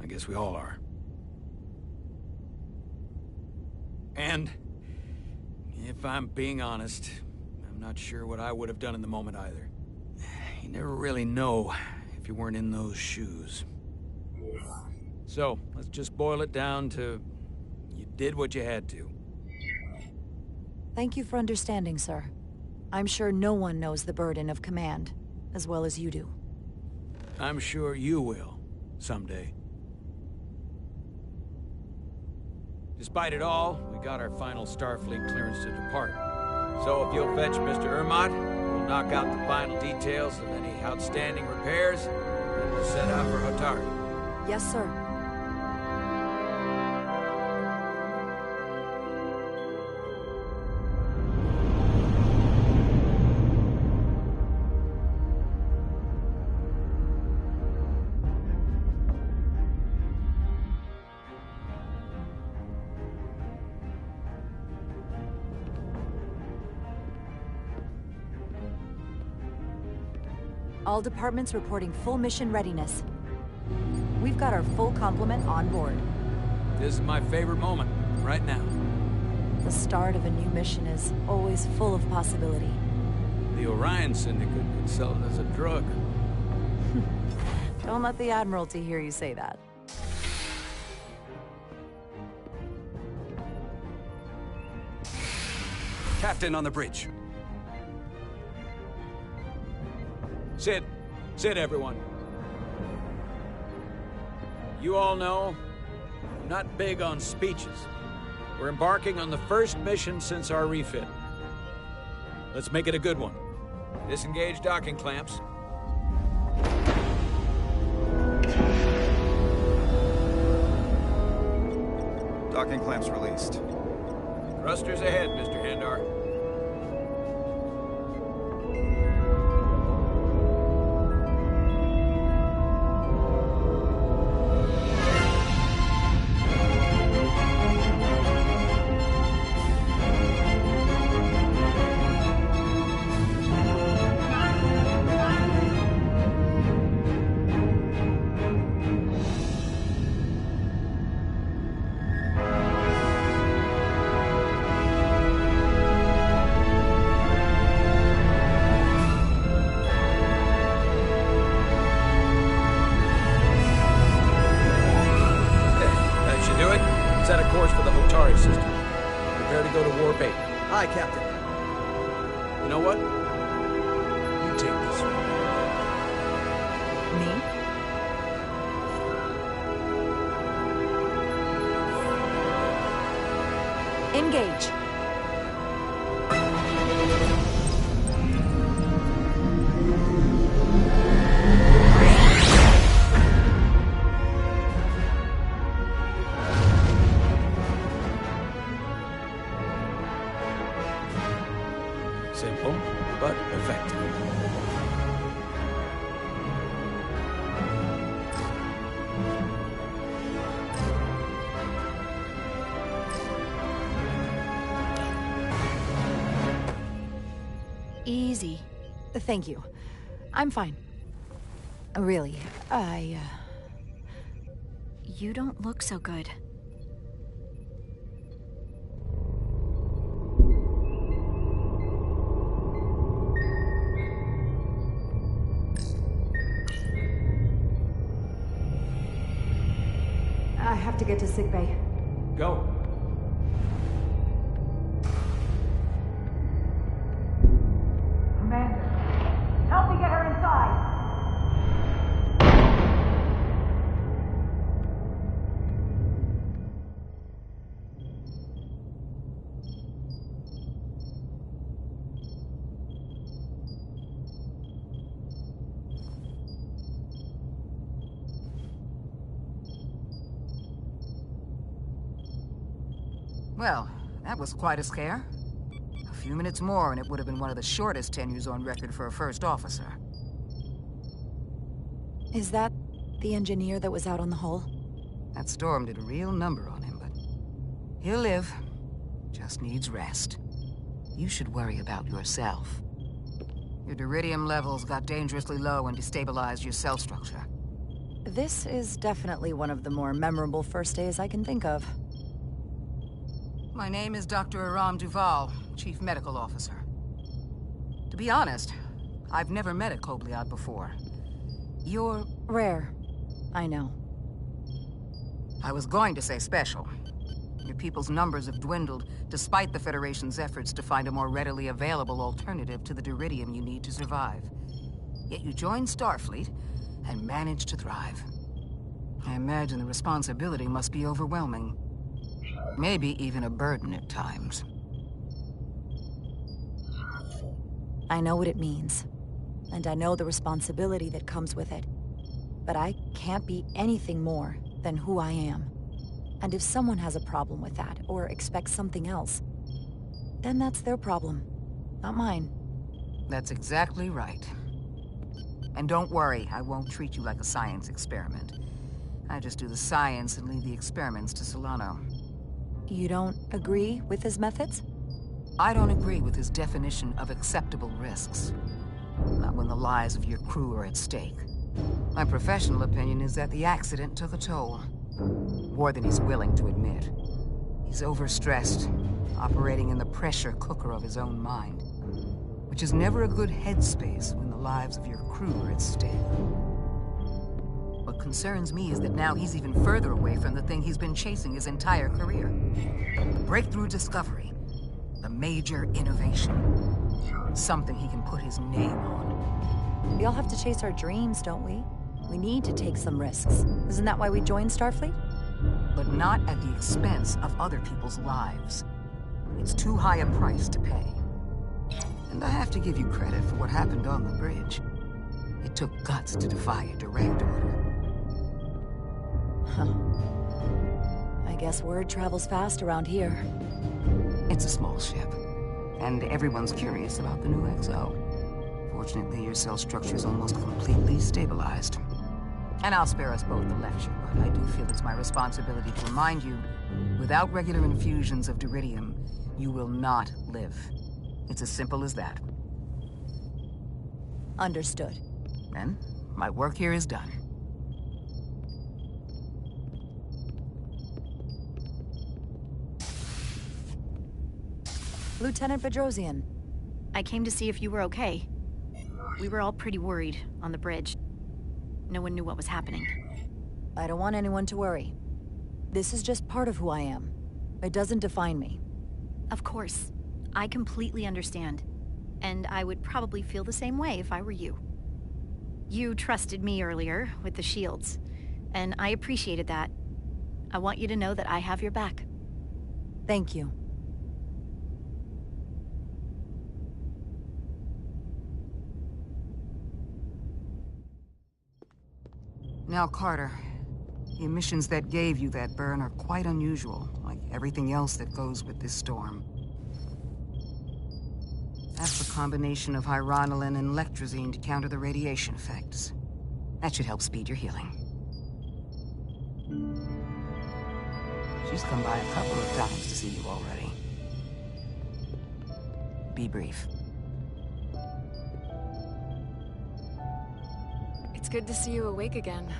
I guess we all are. And if I'm being honest, I'm not sure what I would have done in the moment either. You never really know if you weren't in those shoes. So, let's just boil it down to you did what you had to. Thank you for understanding, sir. I'm sure no one knows the burden of command as well as you do. I'm sure you will, someday. Despite it all, we got our final Starfleet clearance to depart. So if you'll fetch Mr. Ermot, we'll knock out the final details of any outstanding repairs, and we'll set out for Hotari. Yes, sir. All departments reporting full mission readiness. We've got our full complement on board. This is my favorite moment, right now. The start of a new mission is always full of possibility. The Orion Syndicate could sell it as a drug. Don't let the Admiralty hear you say that. Captain on the bridge. Sit. Sit, everyone. You all know, I'm not big on speeches. We're embarking on the first mission since our refit. Let's make it a good one. Disengage docking clamps. Docking clamps released. Thrusters ahead, Mr. Handar. Set a course for the Hotari system. Prepare to go to Warp 8. Aye, Captain. You know what? You take this one. Me? Engage. Simple, but effective. Easy. Thank you. I'm fine. Really, You don't look so good. I have to get to sickbay. Go. Commander, help me get her inside! Well, that was quite a scare. A few minutes more and it would have been one of the shortest tenures on record for a first officer. Is that the engineer that was out on the hull? That storm did a real number on him, but he'll live. Just needs rest. You should worry about yourself. Your duridium levels got dangerously low and destabilized your cell structure. This is definitely one of the more memorable first days I can think of. My name is Dr. Aram Duval, Chief Medical Officer. To be honest, I've never met a Kobliad before. You're... rare. I know. I was going to say special. Your people's numbers have dwindled, despite the Federation's efforts to find a more readily available alternative to the duridium you need to survive. Yet you joined Starfleet, and managed to thrive. I imagine the responsibility must be overwhelming. Maybe even a burden at times. I know what it means. And I know the responsibility that comes with it. But I can't be anything more than who I am. And if someone has a problem with that, or expects something else, then that's their problem, not mine. That's exactly right. And don't worry, I won't treat you like a science experiment. I just do the science and leave the experiments to Solano. You don't agree with his methods? I don't agree with his definition of acceptable risks. Not when the lives of your crew are at stake. My professional opinion is that the accident took a toll. More than he's willing to admit. He's overstressed, operating in the pressure cooker of his own mind. Which is never a good headspace when the lives of your crew are at stake. What concerns me is that now he's even further away from the thing he's been chasing his entire career. The breakthrough discovery. The major innovation. Something he can put his name on. We all have to chase our dreams, don't we? We need to take some risks. Isn't that why we joined Starfleet? But not at the expense of other people's lives. It's too high a price to pay. And I have to give you credit for what happened on the bridge. It took guts to defy a direct order. Huh. I guess word travels fast around here. It's a small ship, and everyone's curious about the new XO. Fortunately, your cell structure's almost completely stabilized. And I'll spare us both the lecture, but I do feel it's my responsibility to remind you, without regular infusions of Duridium, you will not live. It's as simple as that. Understood. Then, my work here is done. Lieutenant Bedrosian. I came to see if you were okay. We were all pretty worried on the bridge. No one knew what was happening. I don't want anyone to worry. This is just part of who I am. It doesn't define me. Of course. I completely understand. And I would probably feel the same way if I were you. You trusted me earlier with the shields, and I appreciated that. I want you to know that I have your back. Thank you. Now, Carter, the emissions that gave you that burn are quite unusual, like everything else that goes with this storm. That's the combination of hyronolin and lectrazine to counter the radiation effects. That should help speed your healing. She's come by a couple of times to see you already. Be brief. It's good to see you awake again.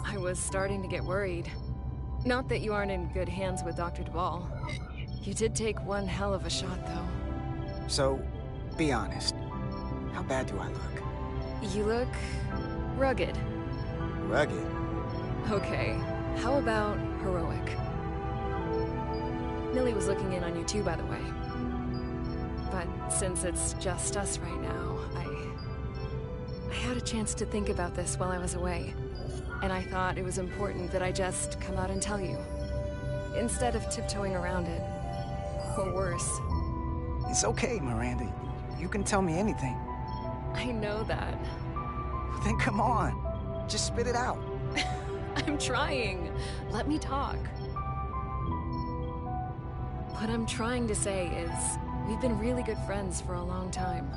I was starting to get worried. Not that you aren't in good hands with Dr. Duvall. You did take one hell of a shot, though. So, be honest. How bad do I look? You look... rugged. Rugged? Okay, how about heroic? Millie was looking in on you too, by the way. But since it's just us right now, I had a chance to think about this while I was away. And I thought it was important that I just come out and tell you. Instead of tiptoeing around it. Or worse. It's okay, Miranda. You can tell me anything. I know that. Then come on. Just spit it out. I'm trying. Let me talk. What I'm trying to say is, we've been really good friends for a long time.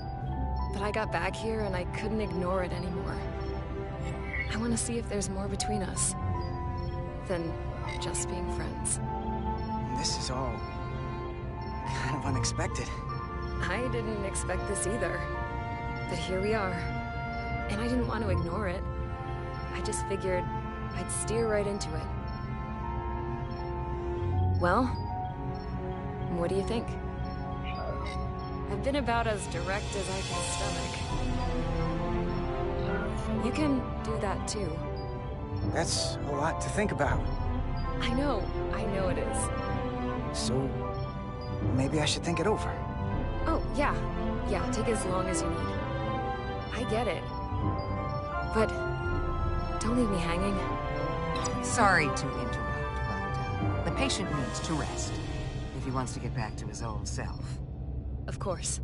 But I got back here and I couldn't ignore it anymore. I want to see if there's more between us than just being friends. This is all kind of unexpected. I didn't expect this either. But here we are. And I didn't want to ignore it. I just figured I'd steer right into it. Well, what do you think? I've been about as direct as I can stomach. You can do that too. That's a lot to think about. I know it is. So, maybe I should think it over. Oh, yeah, take as long as you need. I get it. But don't leave me hanging. Sorry to interrupt, but the patient needs to rest if he wants to get back to his old self. Of course.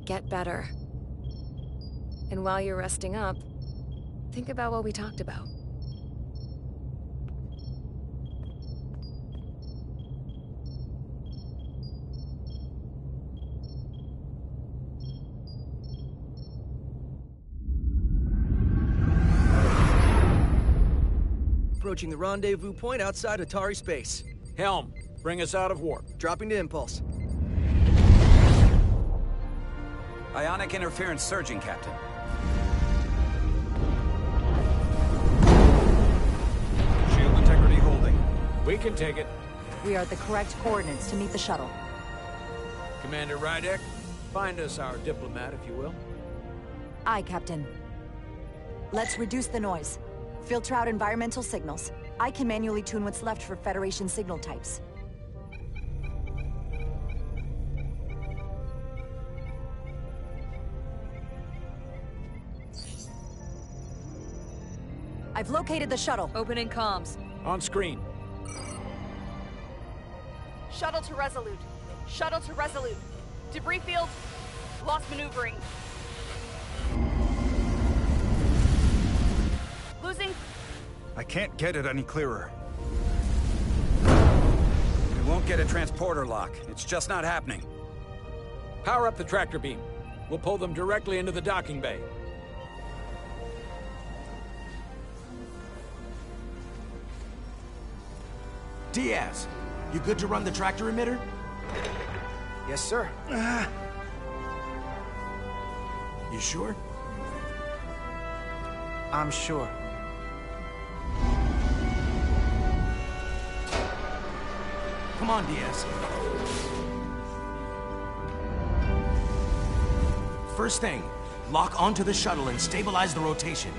Get better. And while you're resting up, think about what we talked about. Approaching the rendezvous point outside Atari space. Helm, bring us out of warp. Dropping to impulse. Ionic interference surging, Captain. Shield integrity holding. We can take it. We are at the correct coordinates to meet the shuttle. Commander Rydek, find us our diplomat, if you will. Aye, Captain. Let's reduce the noise. Filter out environmental signals. I can manually tune what's left for Federation signal types. I've located the shuttle. Opening comms. On screen. Shuttle to Resolute. Shuttle to Resolute. Debris field. Lost maneuvering. Losing. I can't get it any clearer. We won't get a transporter lock. It's just not happening. Power up the tractor beam. We'll pull them directly into the docking bay. Diaz, you good to run the tractor emitter? Yes, sir. You sure? I'm sure. Come on, Diaz. First thing, lock onto the shuttle and stabilize the rotation.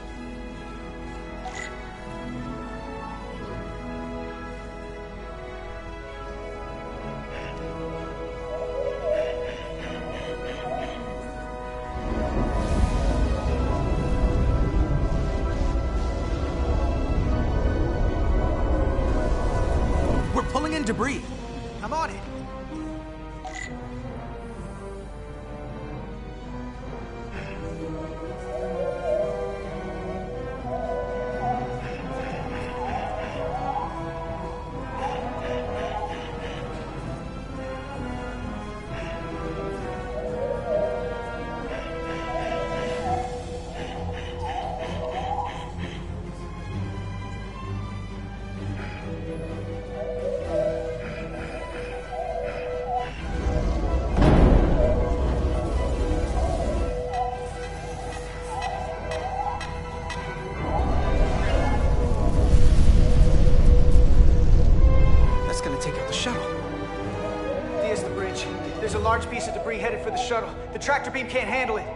We're pulling in debris. I'm on it. That's gonna take out the shuttle. There's the bridge. There's a large piece of debris headed for the shuttle. The tractor beam can't handle it.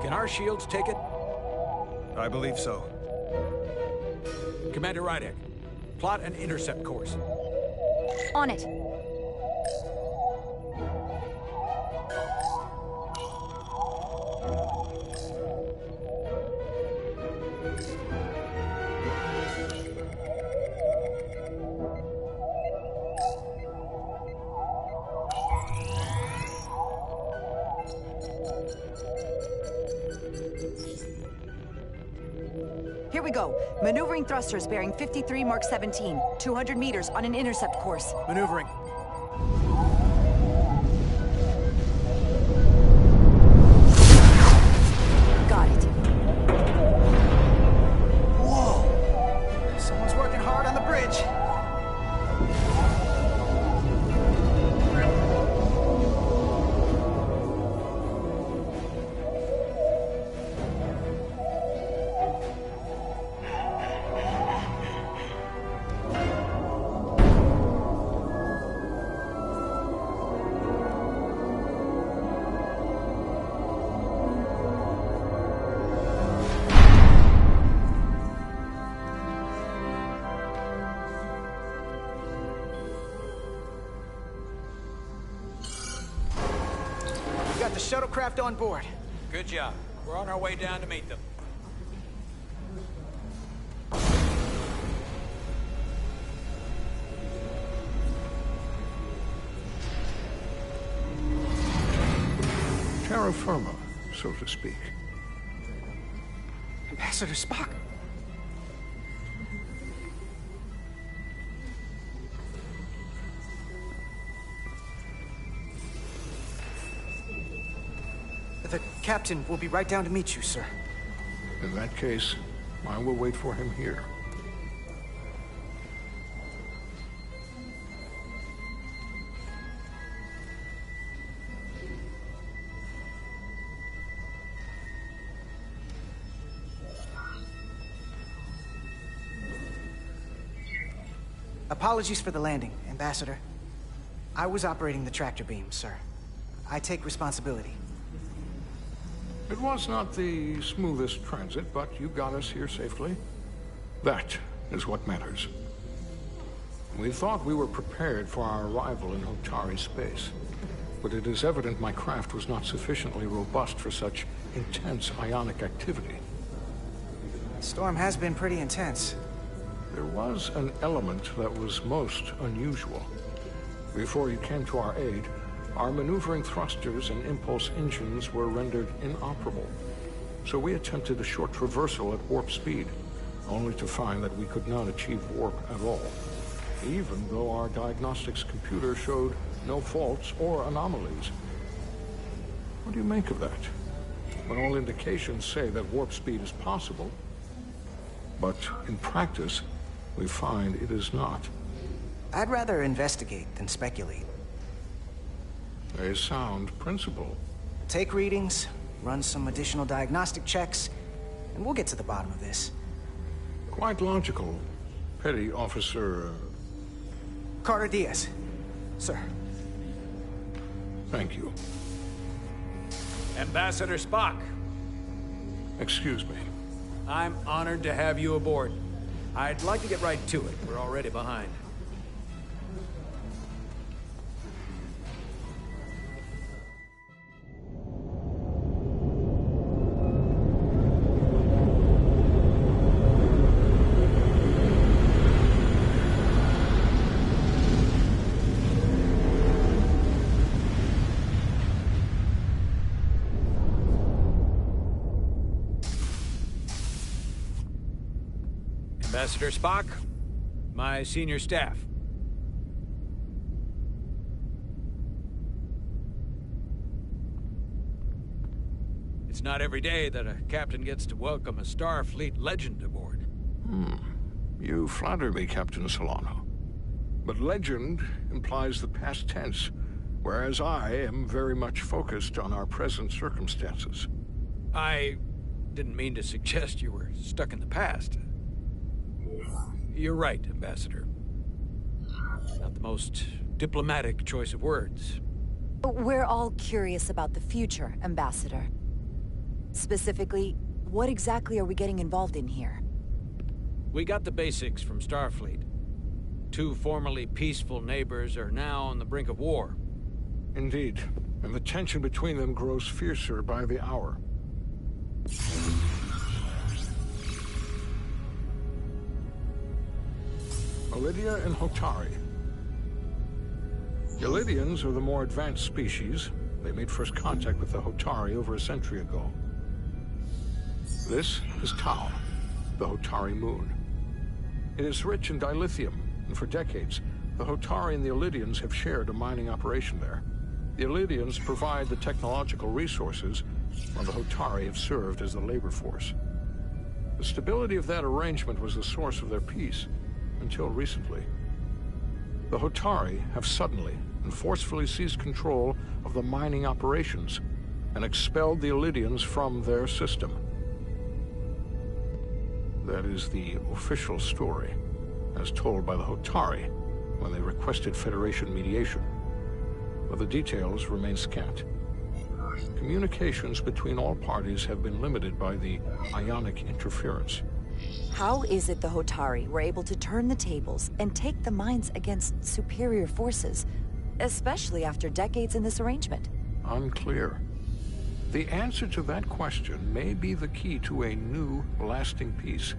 Can our shields take it? I believe so. Commander Rydek, plot an intercept course. On it. Here we go. Maneuvering thrusters bearing 53 Mark 17. 200 meters on an intercept course. Maneuvering. Got it. Whoa! Someone's working hard on the bridge. We got the shuttlecraft on board. Good job. We're on our way down to meet them. Terra firma, so to speak. Ambassador Spock. The captain will be right down to meet you, sir. In that case, I will wait for him here. Apologies for the landing, Ambassador. I was operating the tractor beam, sir. I take responsibility. It was not the smoothest transit, but you got us here safely. That is what matters. We thought we were prepared for our arrival in Hotari space, but it is evident my craft was not sufficiently robust for such intense ionic activity. The storm has been pretty intense. There was an element that was most unusual. Before you came to our aid, our maneuvering thrusters and impulse engines were rendered inoperable. So we attempted a short traversal at warp speed, only to find that we could not achieve warp at all, even though our diagnostics computer showed no faults or anomalies. What do you make of that? When all indications say that warp speed is possible, but in practice, we find it is not. I'd rather investigate than speculate. A sound principle. Take readings, run some additional diagnostic checks, and we'll get to the bottom of this. Quite logical, Petty Officer... Carter Diaz. Sir. Thank you. Ambassador Spock. Excuse me. I'm honored to have you aboard. I'd like to get right to it. We're already behind. Ambassador Spock, my senior staff. It's not every day that a captain gets to welcome a Starfleet legend aboard. You flatter me, Captain Solano. But legend implies the past tense, whereas I am very much focused on our present circumstances. I didn't mean to suggest you were stuck in the past. You're right, Ambassador. Not the most diplomatic choice of words. We're all curious about the future, Ambassador. Specifically, what exactly are we getting involved in here? We got the basics from Starfleet. Two formerly peaceful neighbors are now on the brink of war. Indeed, and the tension between them grows fiercer by the hour. Elydia and Hotari. The Elydians are the more advanced species. They made first contact with the Hotari over a century ago. This is Tau, the Hotari moon. It is rich in dilithium, and for decades, the Hotari and the Elydians have shared a mining operation there. The Elydians provide the technological resources, while the Hotari have served as the labor force. The stability of that arrangement was the source of their peace, until recently. The Hotari have suddenly and forcefully seized control of the mining operations and expelled the Elydians from their system. That is the official story, as told by the Hotari when they requested Federation mediation. But the details remain scant. Communications between all parties have been limited by the ionic interference. How is it the Hotari were able to turn the tables and take the mines against superior forces, especially after decades in this arrangement? Unclear. The answer to that question may be the key to a new, lasting peace,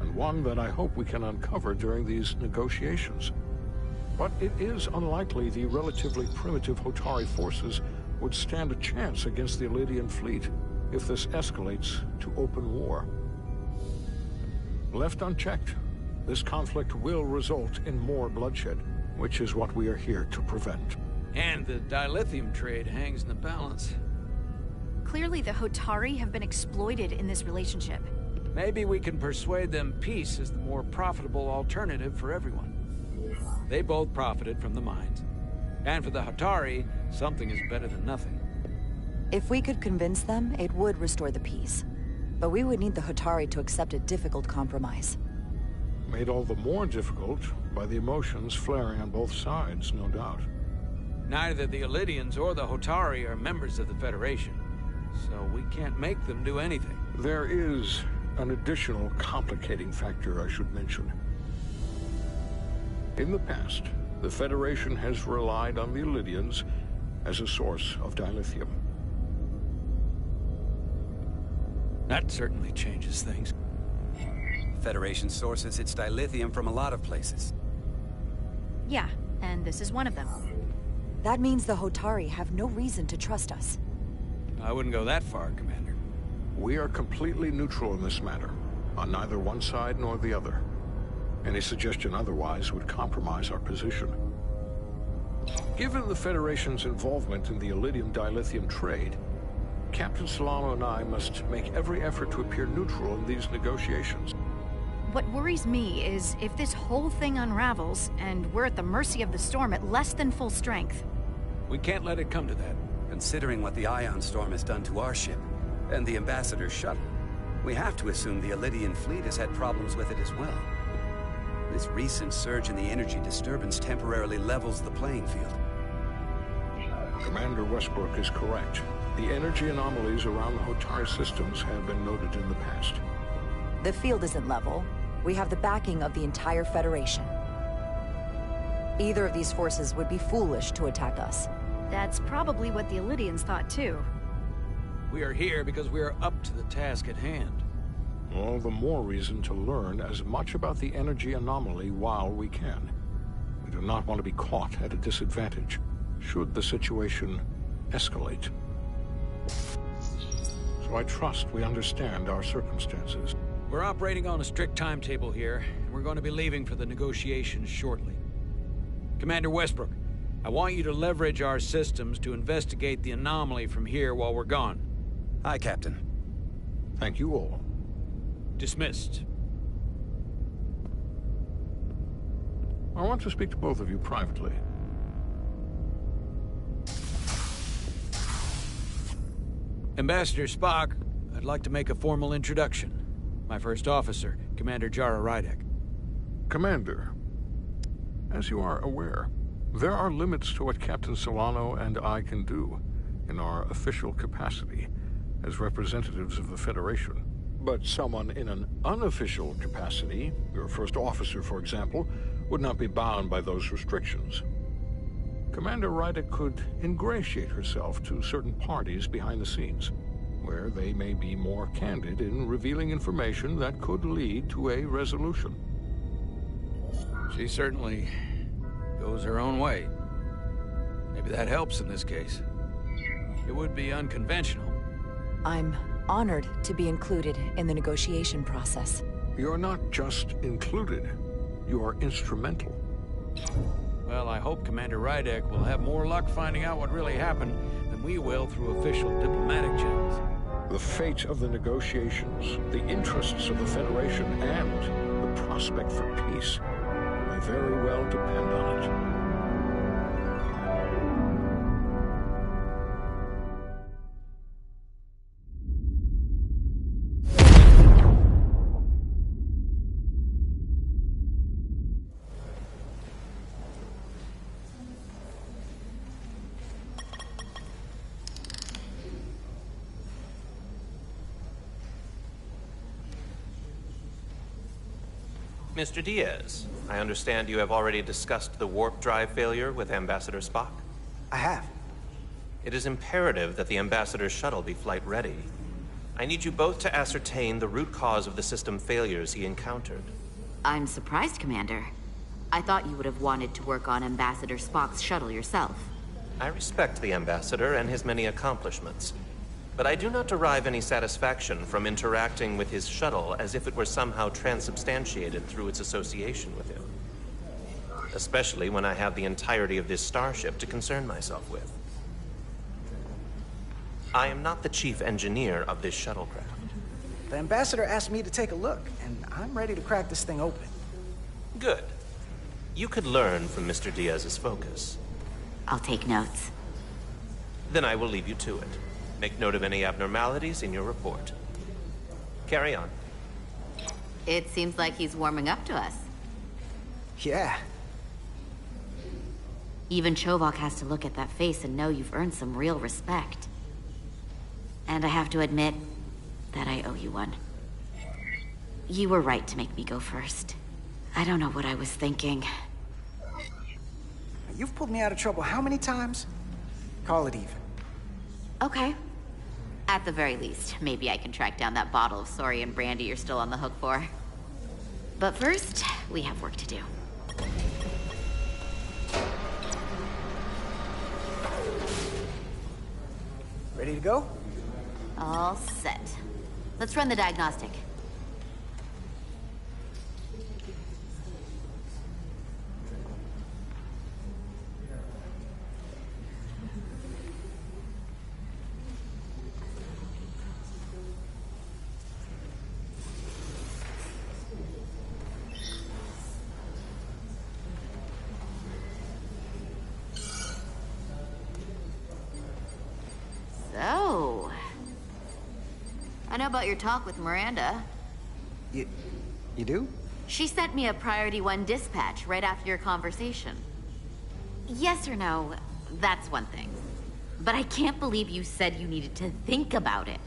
and one that I hope we can uncover during these negotiations. But it is unlikely the relatively primitive Hotari forces would stand a chance against the Elydian fleet if this escalates to open war. Left unchecked, this conflict will result in more bloodshed, which is what we are here to prevent. And the dilithium trade hangs in the balance. Clearly the Hotari have been exploited in this relationship. Maybe we can persuade them peace is the more profitable alternative for everyone. They both profited from the mines. And for the Hotari, something is better than nothing. If we could convince them, it would restore the peace. But we would need the Hotari to accept a difficult compromise. made all the more difficult by the emotions flaring on both sides, no doubt. Neither the Illidians or the Hotari are members of the Federation, so we can't make them do anything. There is an additional complicating factor I should mention. In the past, the Federation has relied on the Illidians as a source of dilithium. That certainly changes things. The Federation sources its dilithium from a lot of places. Yeah, and this is one of them. That means the Hotari have no reason to trust us. I wouldn't go that far, Commander. We are completely neutral in this matter, on neither one side nor the other. Any suggestion otherwise would compromise our position. Given the Federation's involvement in the Illidium dilithium trade, Captain Solano and I must make every effort to appear neutral in these negotiations. What worries me is if this whole thing unravels, and we're at the mercy of the storm at less than full strength. We can't let it come to that. Considering what the Ion Storm has done to our ship, and the Ambassador's shuttle, we have to assume the Illidian fleet has had problems with it as well. This recent surge in the energy disturbance temporarily levels the playing field. Commander Westbrook is correct. The energy anomalies around the Hotari systems have been noted in the past. The field isn't level. We have the backing of the entire Federation. Either of these forces would be foolish to attack us. That's probably what the Illidians thought too. We are here because we are up to the task at hand. All the more reason to learn as much about the energy anomaly while we can. We do not want to be caught at a disadvantage, should the situation escalate. So I trust we understand our circumstances. We're operating on a strict timetable here, and we're going to be leaving for the negotiations shortly. Commander Westbrook, I want you to leverage our systems to investigate the anomaly from here while we're gone. Aye, Captain. Thank you all. Dismissed. I want to speak to both of you privately. Ambassador Spock, I'd like to make a formal introduction. My first officer, Commander Jara Rydek. Commander, as you are aware, there are limits to what Captain Solano and I can do in our official capacity as representatives of the Federation. But someone in an unofficial capacity, your first officer, for example, would not be bound by those restrictions. Commander Rydek could ingratiate herself to certain parties behind the scenes, where they may be more candid in revealing information that could lead to a resolution. She certainly goes her own way. Maybe that helps in this case. It would be unconventional. I'm honored to be included in the negotiation process. You're not just included, you are instrumental. Well, I hope Commander Rydek will have more luck finding out what really happened than we will through official diplomatic channels. The fate of the negotiations, the interests of the Federation, and the prospect for peace may very well depend on it. Mr. Diaz, I understand you have already discussed the warp drive failure with Ambassador Spock? I have. It is imperative that the Ambassador's shuttle be flight ready. I need you both to ascertain the root cause of the system failures he encountered. I'm surprised, Commander. I thought you would have wanted to work on Ambassador Spock's shuttle yourself. I respect the Ambassador and his many accomplishments, but I do not derive any satisfaction from interacting with his shuttle as if it were somehow transubstantiated through its association with him. Especially when I have the entirety of this starship to concern myself with. I am not the chief engineer of this shuttlecraft. The Ambassador asked me to take a look, and I'm ready to crack this thing open. Good. You could learn from Mr. Diaz's focus. I'll take notes. Then I will leave you to it. Make note of any abnormalities in your report. Carry on. It seems like he's warming up to us. Yeah. Even Chovok has to look at that face and know you've earned some real respect. And I have to admit that I owe you one. You were right to make me go first. I don't know what I was thinking. You've pulled me out of trouble how many times? Call it even. Okay. At the very least, maybe I can track down that bottle of Saurian brandy you're still on the hook for. But first, we have work to do. Ready to go? All set. Let's run the diagnostic. So, I know about your talk with Miranda. You do? She sent me a Priority 1 dispatch right after your conversation. Yes or no, that's one thing. But I can't believe you said you needed to think about it.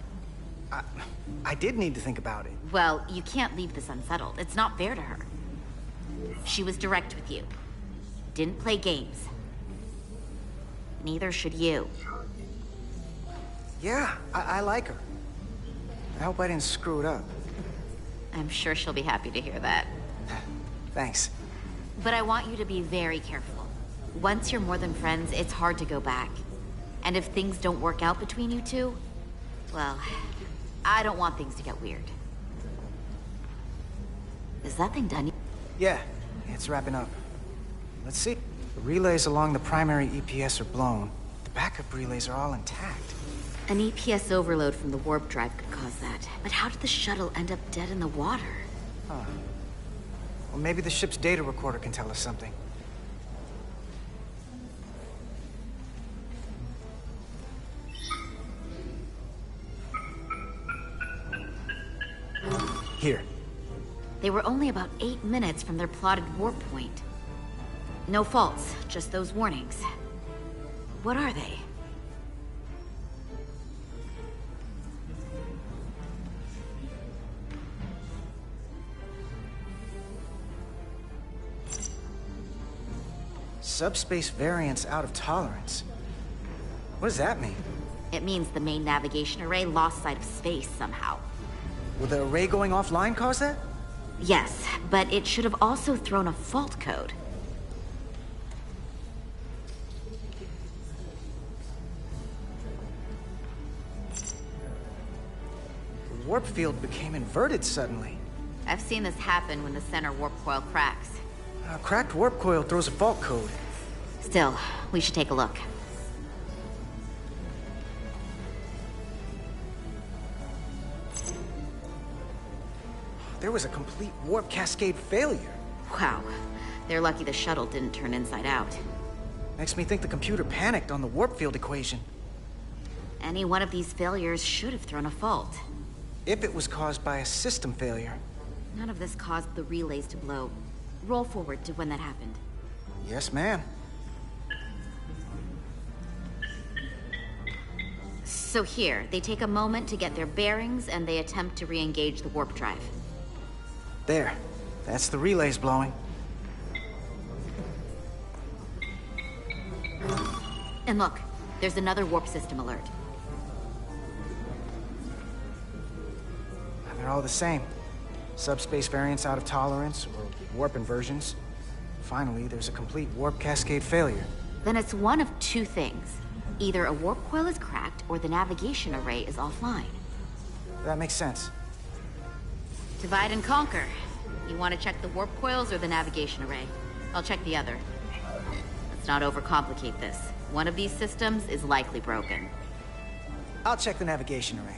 I did need to think about it. Well, you can't leave this unsettled. It's not fair to her. She was direct with you. Didn't play games. Neither should you. Yeah, I like her. I hope I didn't screw it up. I'm sure she'll be happy to hear that. Thanks. But I want you to be very careful. Once you're more than friends, it's hard to go back. And if things don't work out between you two, well, I don't want things to get weird. Is that thing done? Yeah, it's wrapping up. Let's see. The relays along the primary EPS are blown. The backup relays are all intact. An EPS overload from the warp drive could cause that. But how did the shuttle end up dead in the water? Huh. Well, maybe the ship's data recorder can tell us something. Here. They were only about 8 minutes from their plotted warp point. No faults, just those warnings. What are they? Subspace variance out of tolerance. What does that mean? It means the main navigation array lost sight of space somehow. Will the array going offline cause that? Yes, but it should have also thrown a fault code. The warp field became inverted suddenly. I've seen this happen when the center warp coil cracks. A cracked warp coil throws a fault code. Still, we should take a look. There was a complete warp cascade failure. Wow. They're lucky the shuttle didn't turn inside out. Makes me think the computer panicked on the warp field equation. Any one of these failures should have thrown a fault. If it was caused by a system failure. None of this caused the relays to blow. Roll forward to when that happened. Yes, ma'am. So here, they take a moment to get their bearings and they attempt to re-engage the warp drive. There. That's the relays blowing. And look, there's another warp system alert. They're all the same. Subspace variance out of tolerance, or warp inversions. Finally, there's a complete warp cascade failure. Then it's one of two things. Either a warp coil is cracked, or the navigation array is offline. That makes sense. Divide and conquer. You want to check the warp coils or the navigation array? I'll check the other. Let's not overcomplicate this. One of these systems is likely broken. I'll check the navigation array.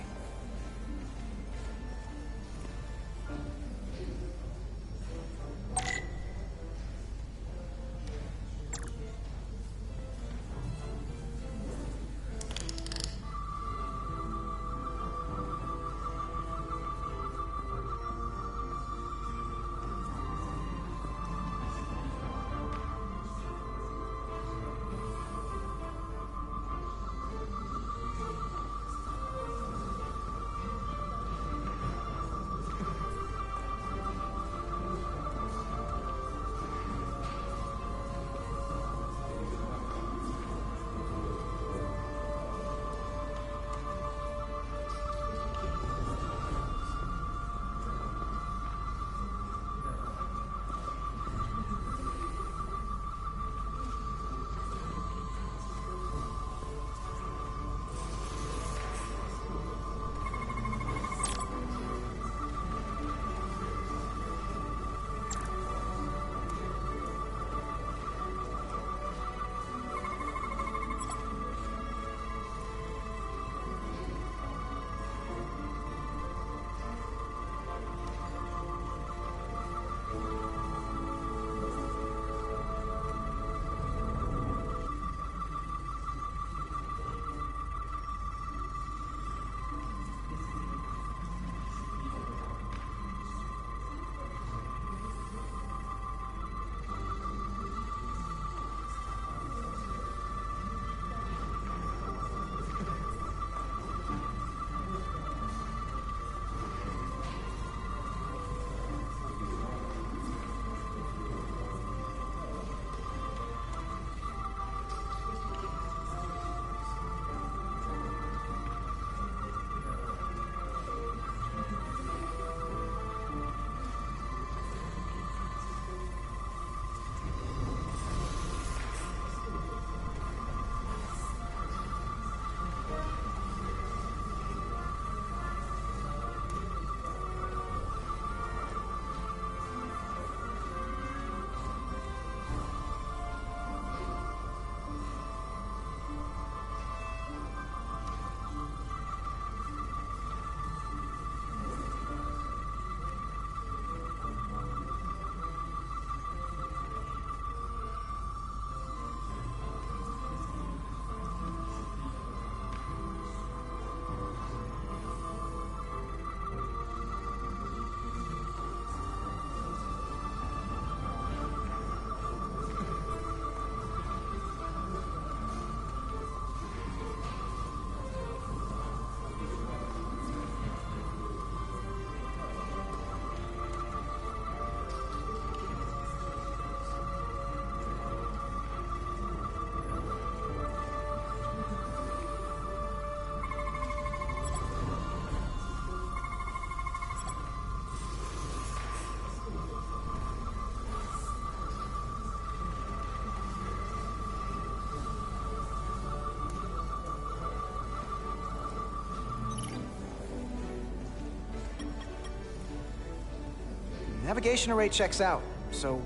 Navigation array checks out, so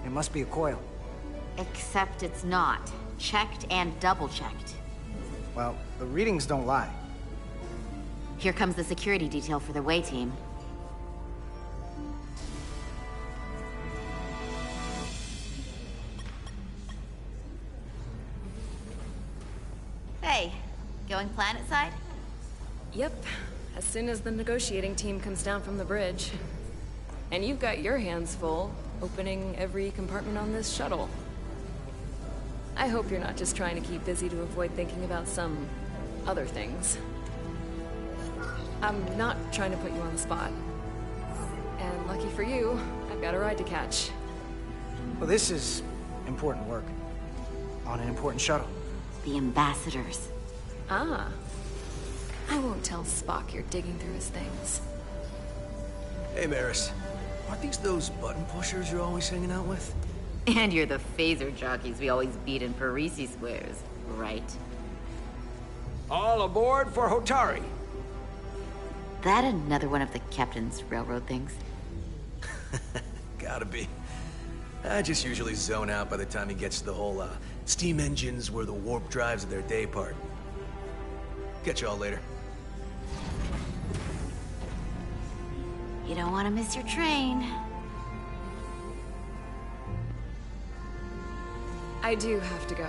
it must be a coil. Except it's not. Checked and double-checked. Well, the readings don't lie. Here comes the security detail for the way team. Hey, going planet-side? Yep, as soon as the negotiating team comes down from the bridge. And you've got your hands full, opening every compartment on this shuttle. I hope you're not just trying to keep busy to avoid thinking about some other things. I'm not trying to put you on the spot. And lucky for you, I've got a ride to catch. Well, this is important work. On an important shuttle. The ambassadors. Ah. I won't tell Spock you're digging through his things. Hey, Maris. Aren't these those button pushers you're always hanging out with? And you're the phaser jockeys we always beat in Parisi squares, right? All aboard for Hotari. That another one of the captain's railroad things? Gotta be. I just usually zone out by the time he gets to the whole, steam engines were the warp drives of their day part. Catch y'all later. You don't want to miss your train. I do have to go.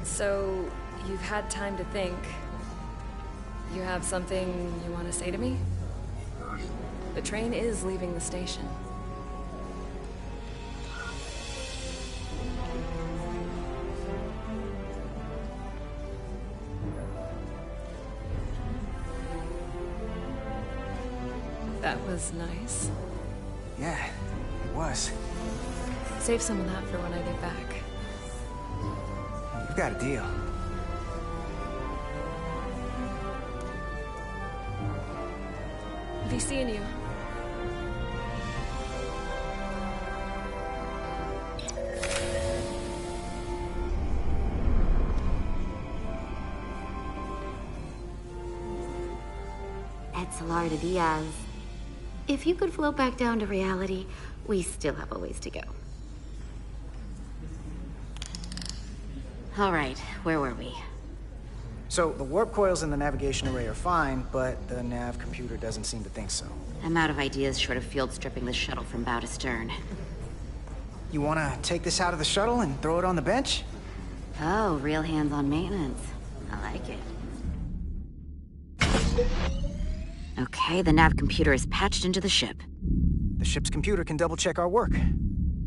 So, you've had time to think. You have something you want to say to me? The train is leaving the station. That was nice. Yeah, it was. Save some of that for when I get back. You've got a deal. I'll be seeing you. Salar Diaz. If you could float back down to reality, we still have a ways to go. All right, where were we? So, the warp coils in the navigation array are fine, but the nav computer doesn't seem to think so. I'm out of ideas short of field stripping the shuttle from bow to stern. You wanna take this out of the shuttle and throw it on the bench? Oh, real hands-on maintenance. I like it. Okay, the nav computer is patched into the ship. The ship's computer can double-check our work.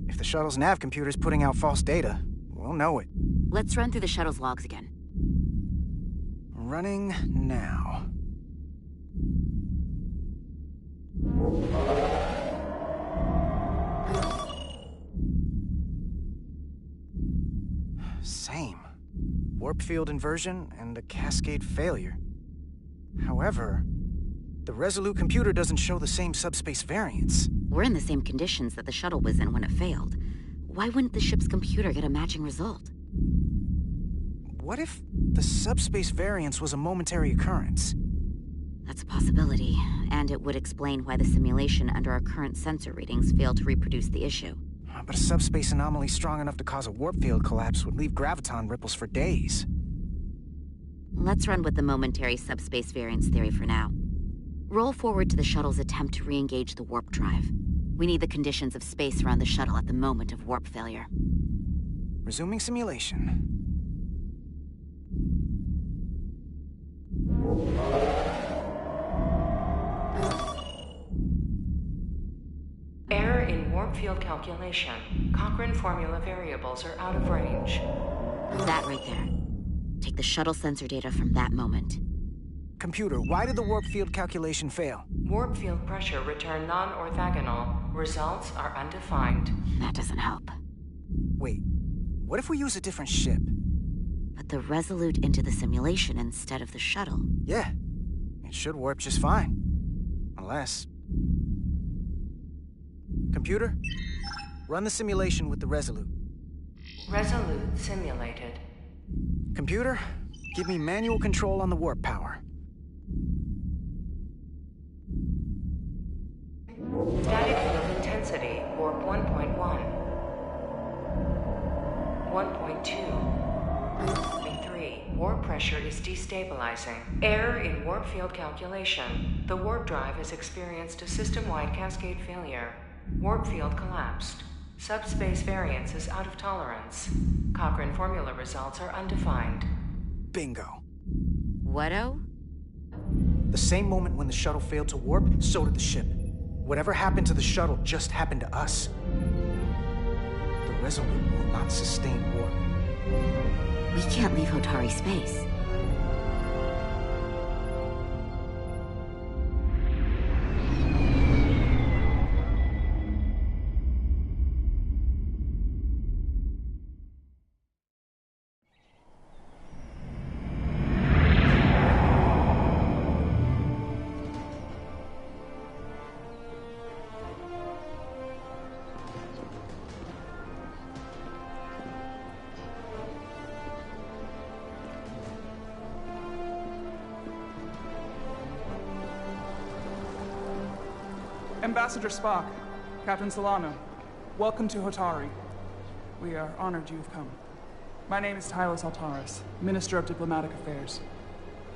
If the shuttle's nav computer is putting out false data, we'll know it. Let's run through the shuttle's logs again. Running now. Same. Warp field inversion and a cascade failure. However, the Resolute computer doesn't show the same subspace variance. We're in the same conditions that the shuttle was in when it failed. Why wouldn't the ship's computer get a matching result? What if the subspace variance was a momentary occurrence? That's a possibility, and it would explain why the simulation under our current sensor readings failed to reproduce the issue. But a subspace anomaly strong enough to cause a warp field collapse would leave graviton ripples for days. Let's run with the momentary subspace variance theory for now. Roll forward to the shuttle's attempt to re-engage the warp drive. We need the conditions of space around the shuttle at the moment of warp failure. Resuming simulation. Error in warp field calculation. Cochrane formula variables are out of range. That right there. Take the shuttle sensor data from that moment. Computer, why did the warp field calculation fail? Warp field pressure returned non-orthogonal. Results are undefined. That doesn't help. Wait, what if we use a different ship? Put the Resolute into the simulation instead of the shuttle. Yeah, it should warp just fine. Unless... Computer, run the simulation with the Resolute. Resolute simulated. Computer, give me manual control on the warp power. Static field intensity, warp 1.1. 1.2. 3. Warp pressure is destabilizing. Error in warp field calculation. The warp drive has experienced a system-wide cascade failure. Warp field collapsed. Subspace variance is out of tolerance. Cochrane formula results are undefined. Bingo. What-o? The same moment when the shuttle failed to warp, so did the ship. Whatever happened to the shuttle just happened to us. The Resolute will not sustain warp. We can't leave Hotari space. Ambassador Spock, Captain Solano, welcome to Hotari. We are honored you've come. My name is Tylos Altaris, Minister of Diplomatic Affairs.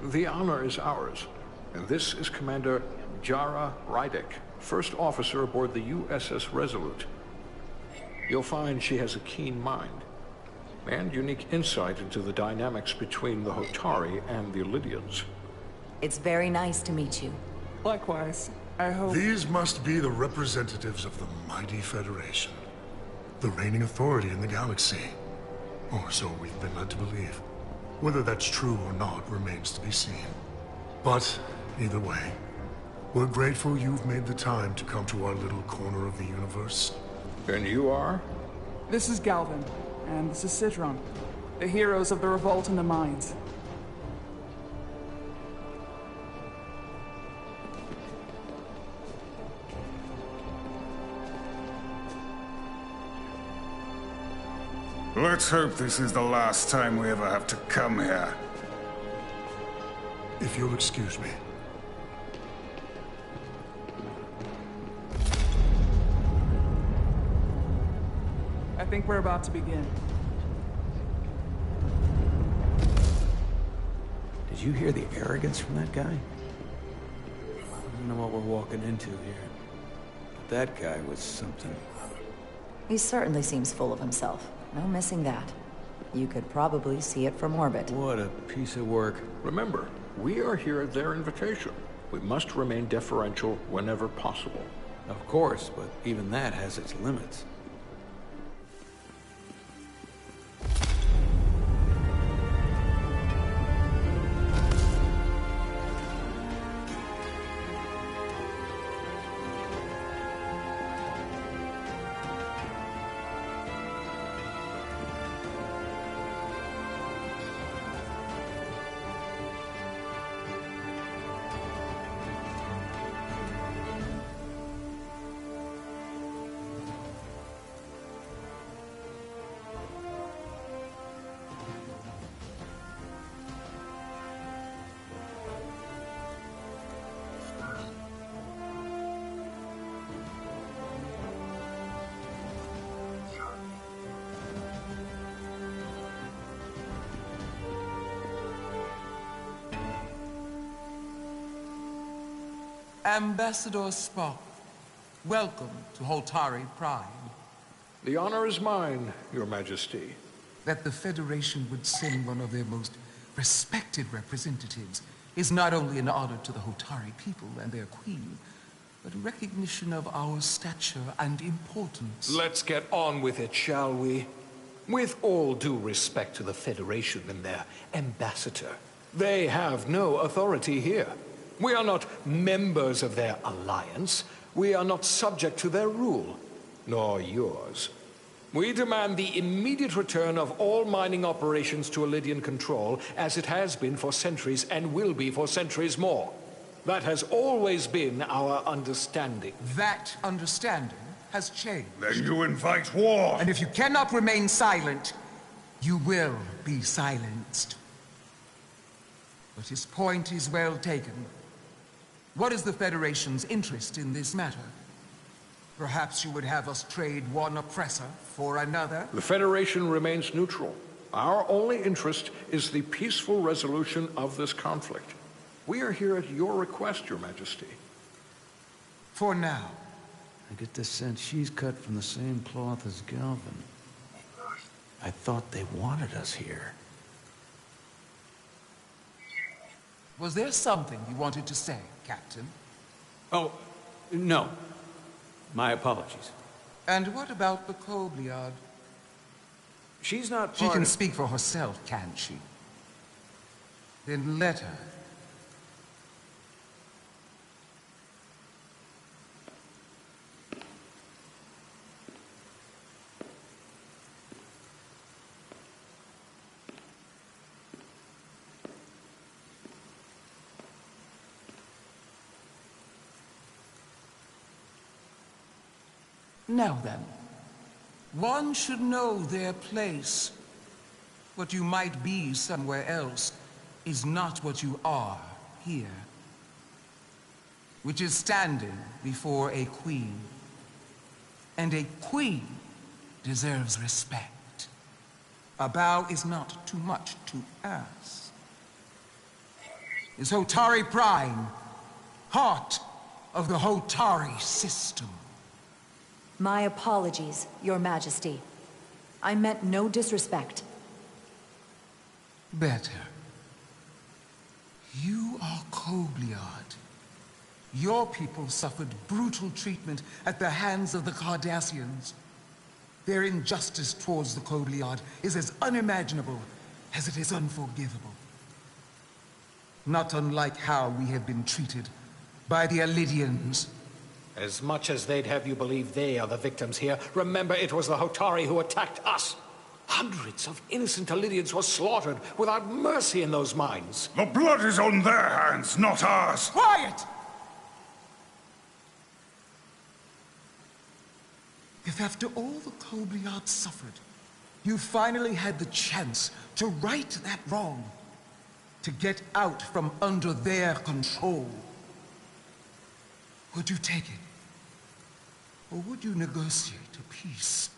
The honor is ours, and this is Commander Jara Rydick, first officer aboard the USS Resolute. You'll find she has a keen mind, and unique insight into the dynamics between the Hotari and the Illidians. It's very nice to meet you. Likewise. I hope... These must be the representatives of the mighty Federation. The reigning authority in the galaxy. Or so we've been led to believe. Whether that's true or not remains to be seen. But, either way, we're grateful you've made the time to come to our little corner of the universe. And you are? This is Galvin, and this is Citron, the heroes of the revolt in the mines. Let's hope this is the last time we ever have to come here. If you'll excuse me. I think we're about to begin. Did you hear the arrogance from that guy? I don't know what we're walking into here. But that guy was something. He certainly seems full of himself. No missing that. You could probably see it from orbit. What a piece of work. Remember, we are here at their invitation. We must remain deferential whenever possible. Of course, but even that has its limits. Ambassador Spock, welcome to Hotari Prime. The honor is mine, Your Majesty. That the Federation would send one of their most respected representatives is not only an honor to the Hotari people and their queen, but a recognition of our stature and importance. Let's get on with it, shall we? With all due respect to the Federation and their ambassador, they have no authority here. We are not members of their alliance. We are not subject to their rule, nor yours. We demand the immediate return of all mining operations to Illidian control, as it has been for centuries and will be for centuries more. That has always been our understanding. That understanding has changed. Then you invite war! And if you cannot remain silent, you will be silenced. But his point is well taken. What is the Federation's interest in this matter? Perhaps you would have us trade one oppressor for another? The Federation remains neutral. Our only interest is the peaceful resolution of this conflict. We are here at your request, Your Majesty. For now. I get the sense she's cut from the same cloth as Galvin. I thought they wanted us here. Was there something you wanted to say, Captain? Oh, no. My apologies. And what about the Kobliad? She's not She can speak for herself, can't she? Then let her. Now then, one should know their place. What you might be somewhere else is not what you are here. Which is standing before a queen. And a queen deserves respect. A bow is not too much to ask. Is Hotari Prime, heart of the Hotari system. My apologies, Your Majesty. I meant no disrespect. Better. You are Kobliad. Your people suffered brutal treatment at the hands of the Cardassians. Their injustice towards the Kobliad is as unimaginable as it is unforgivable. Not unlike how we have been treated by the Elidians. As much as they'd have you believe they are the victims here, remember it was the Hotari who attacked us. Hundreds of innocent Elidians were slaughtered without mercy in those mines. The blood is on their hands, not ours! Quiet! If after all the Kobliad suffered, you finally had the chance to right that wrong, to get out from under their control, would you take it? Or would you negotiate a peace?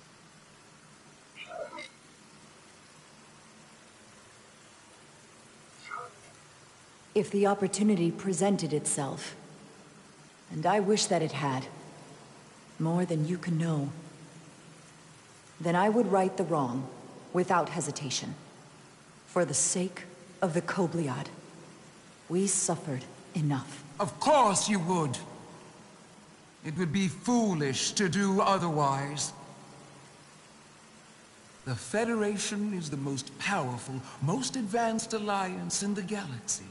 If the opportunity presented itself, and I wish that it had, more than you can know, then I would right the wrong without hesitation. For the sake of the Kobliad, we suffered enough. Of course you would. It would be foolish to do otherwise. The Federation is the most powerful, most advanced alliance in the galaxy.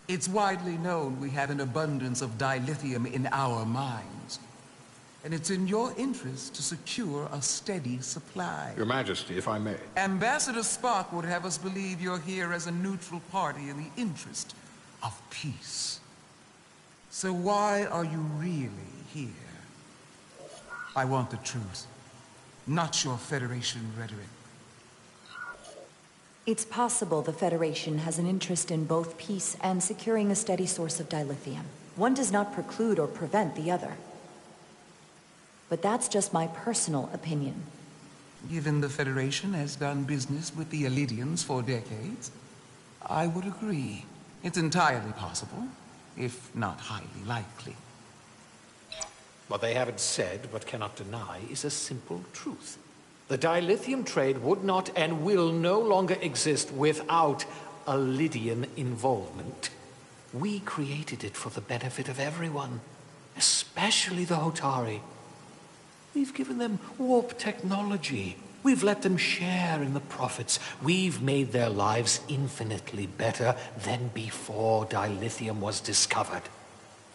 It's widely known we have an abundance of dilithium in our mines. And it's in your interest to secure a steady supply. Your Majesty, if I may. Ambassador Spock would have us believe you're here as a neutral party in the interest of peace. So why are you really here? I want the truth, not your Federation rhetoric. It's possible the Federation has an interest in both peace and securing a steady source of dilithium. One does not preclude or prevent the other. But that's just my personal opinion. Given the Federation has done business with the Elidians for decades, I would agree. It's entirely possible, if not highly likely. What they haven't said, but cannot deny, is a simple truth. The dilithium trade would not and will no longer exist without Elidian involvement. We created it for the benefit of everyone, especially the Hotari. We've given them warp technology. We've let them share in the profits. We've made their lives infinitely better than before dilithium was discovered.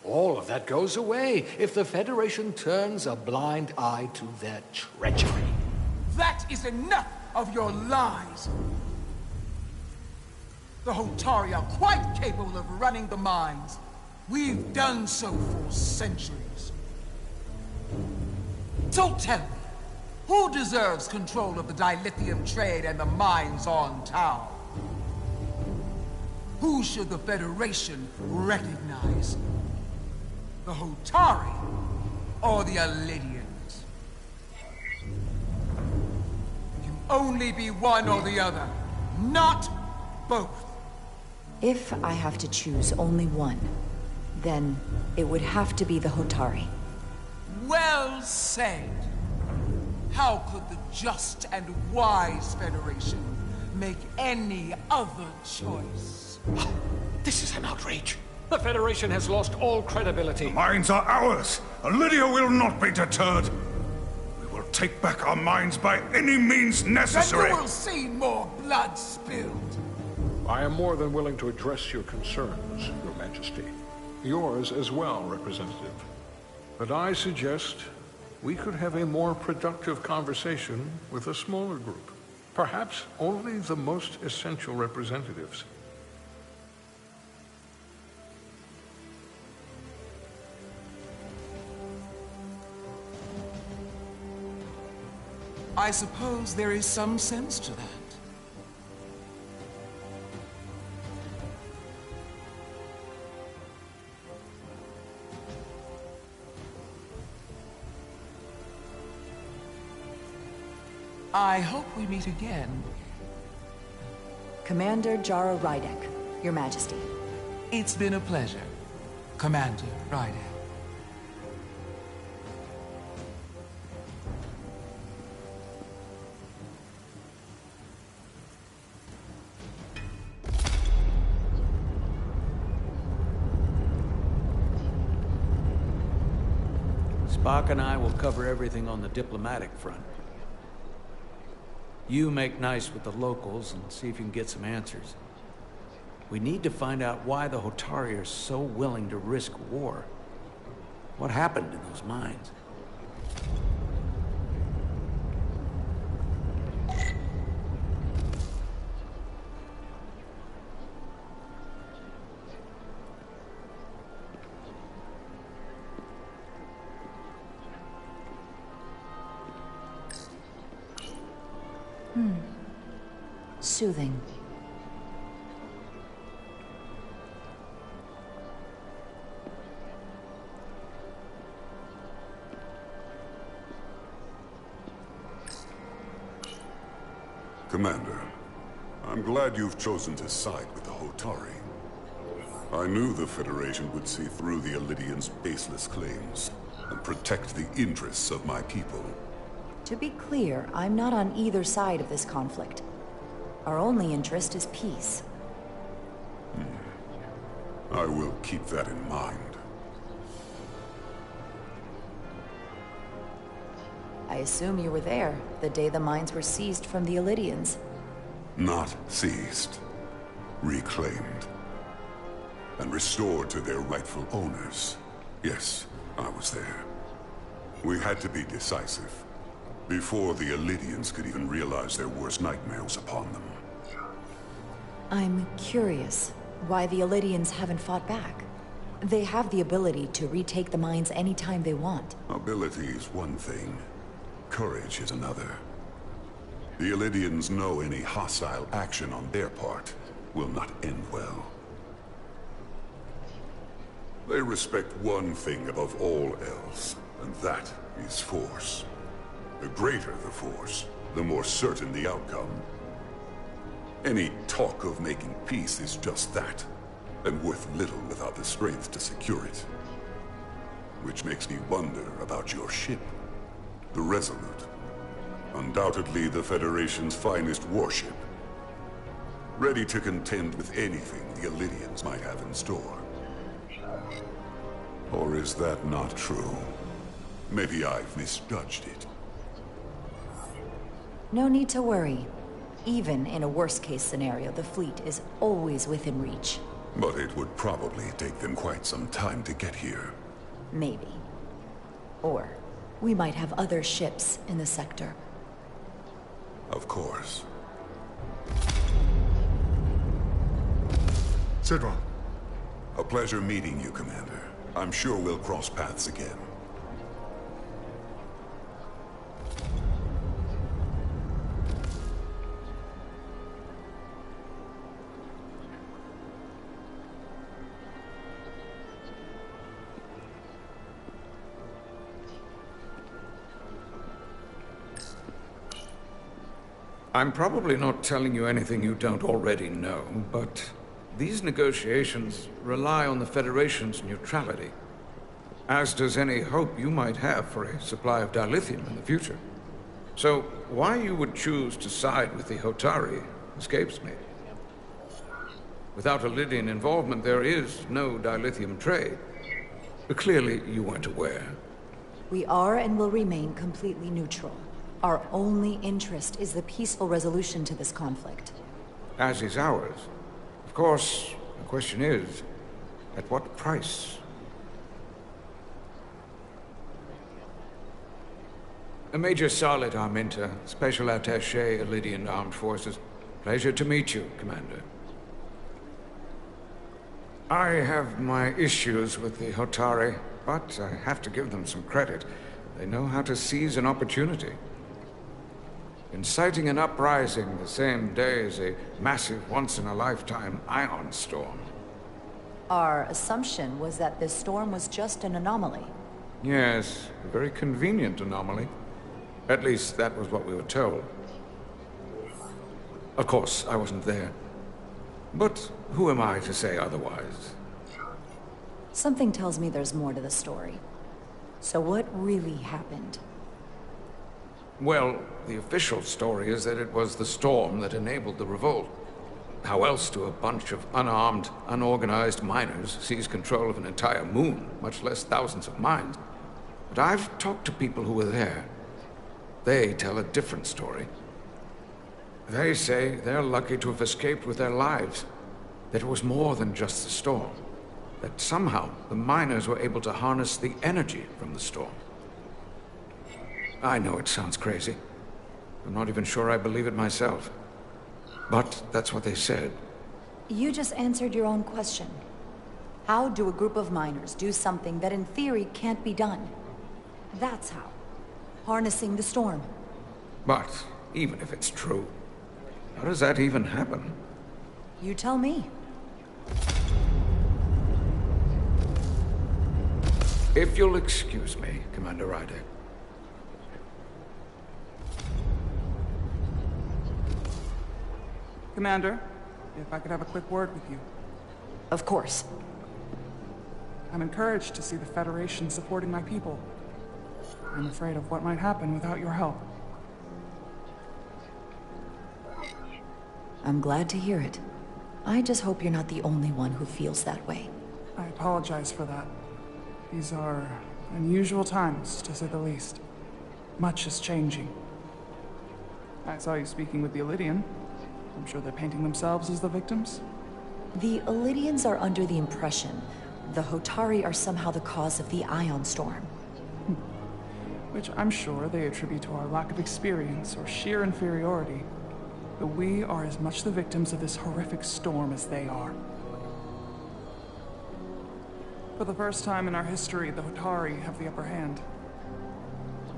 All of that goes away if the Federation turns a blind eye to their treachery. That is enough of your lies! The Hotari are quite capable of running the mines. We've done so for centuries. So tell me, who deserves control of the dilithium trade and the mines on Tau? Who should the Federation recognize? The Hotari or the Elidians? only be one or the other, not both. If I have to choose only one, then it would have to be the Hotari. Well said. How could the just and wise Federation make any other choice? This is an outrage. The Federation has lost all credibility. The mines are ours. Lydia will not be deterred. We will take back our mines by any means necessary. And you will see more blood spilled. I am more than willing to address your concerns, Your Majesty. Yours as well, Representative. But I suggest we could have a more productive conversation with a smaller group. Perhaps only the most essential representatives. I suppose there is some sense to that. I hope we meet again. Commander Jara Rydek, Your Majesty. It's been a pleasure, Commander Rydek. Spock and I will cover everything on the diplomatic front. You make nice with the locals and see if you can get some answers. We need to find out why the Hotari are so willing to risk war. What happened in those mines? Soothing. Commander, I'm glad you've chosen to side with the Hotari. I knew the Federation would see through the Elydians' baseless claims and protect the interests of my people. To be clear, I'm not on either side of this conflict. Our only interest is peace. I will keep that in mind. I assume you were there, the day the mines were seized from the Elydians. Not seized. Reclaimed. And restored to their rightful owners. Yes, I was there. We had to be decisive. Before the Elydians could even realize their worst nightmares upon them. I'm curious why the Elydians haven't fought back. They have the ability to retake the mines anytime they want. Ability is one thing. Courage is another. The Elydians know any hostile action on their part will not end well. They respect one thing above all else, and that is force. The greater the force, the more certain the outcome. Any talk of making peace is just that, and worth little without the strength to secure it. Which makes me wonder about your ship, the Resolute. Undoubtedly the Federation's finest warship. Ready to contend with anything the Elydians might have in store. Or is that not true? Maybe I've misjudged it. No need to worry. Even in a worst-case scenario, the fleet is always within reach. But it would probably take them quite some time to get here. Maybe. Or we might have other ships in the sector. Of course. Sidron. A pleasure meeting you, Commander. I'm sure we'll cross paths again. I'm probably not telling you anything you don't already know, but these negotiations rely on the Federation's neutrality, as does any hope you might have for a supply of dilithium in the future. So, why you would choose to side with the Hotari escapes me. Without Lydian involvement, there is no dilithium trade. But clearly, you weren't aware. We are and will remain completely neutral. Our only interest is the peaceful resolution to this conflict. As is ours. Of course, the question is, at what price? Major Salit Arminta, Special Attaché, Lydian Armed Forces. Pleasure to meet you, Commander. I have my issues with the Hotari, but I have to give them some credit. They know how to seize an opportunity. Inciting an uprising the same day as a massive, once-in-a-lifetime ion storm. Our assumption was that this storm was just an anomaly. Yes, a very convenient anomaly. At least, that was what we were told. Of course, I wasn't there. But who am I to say otherwise? Something tells me there's more to the story. So what really happened? Well, the official story is that it was the storm that enabled the revolt. How else do a bunch of unarmed, unorganized miners seize control of an entire moon, much less thousands of mines? But I've talked to people who were there. They tell a different story. They say they're lucky to have escaped with their lives. That it was more than just the storm. That somehow the miners were able to harness the energy from the storm. I know it sounds crazy. I'm not even sure I believe it myself. But that's what they said. You just answered your own question. How do a group of miners do something that in theory can't be done? That's how. Harnessing the storm. But even if it's true, how does that even happen? You tell me. If you'll excuse me, Commander Ryder. Commander, if I could have a quick word with you. Of course. I'm encouraged to see the Federation supporting my people. I'm afraid of what might happen without your help. I'm glad to hear it. I just hope you're not the only one who feels that way. I apologize for that. These are unusual times, to say the least. Much is changing. I saw you speaking with the Illydian. I'm sure they're painting themselves as the victims. The Illydians are under the impression the Hotari are somehow the cause of the ion storm. Which I'm sure they attribute to our lack of experience or sheer inferiority. But we are as much the victims of this horrific storm as they are. For the first time in our history, the Hotari have the upper hand.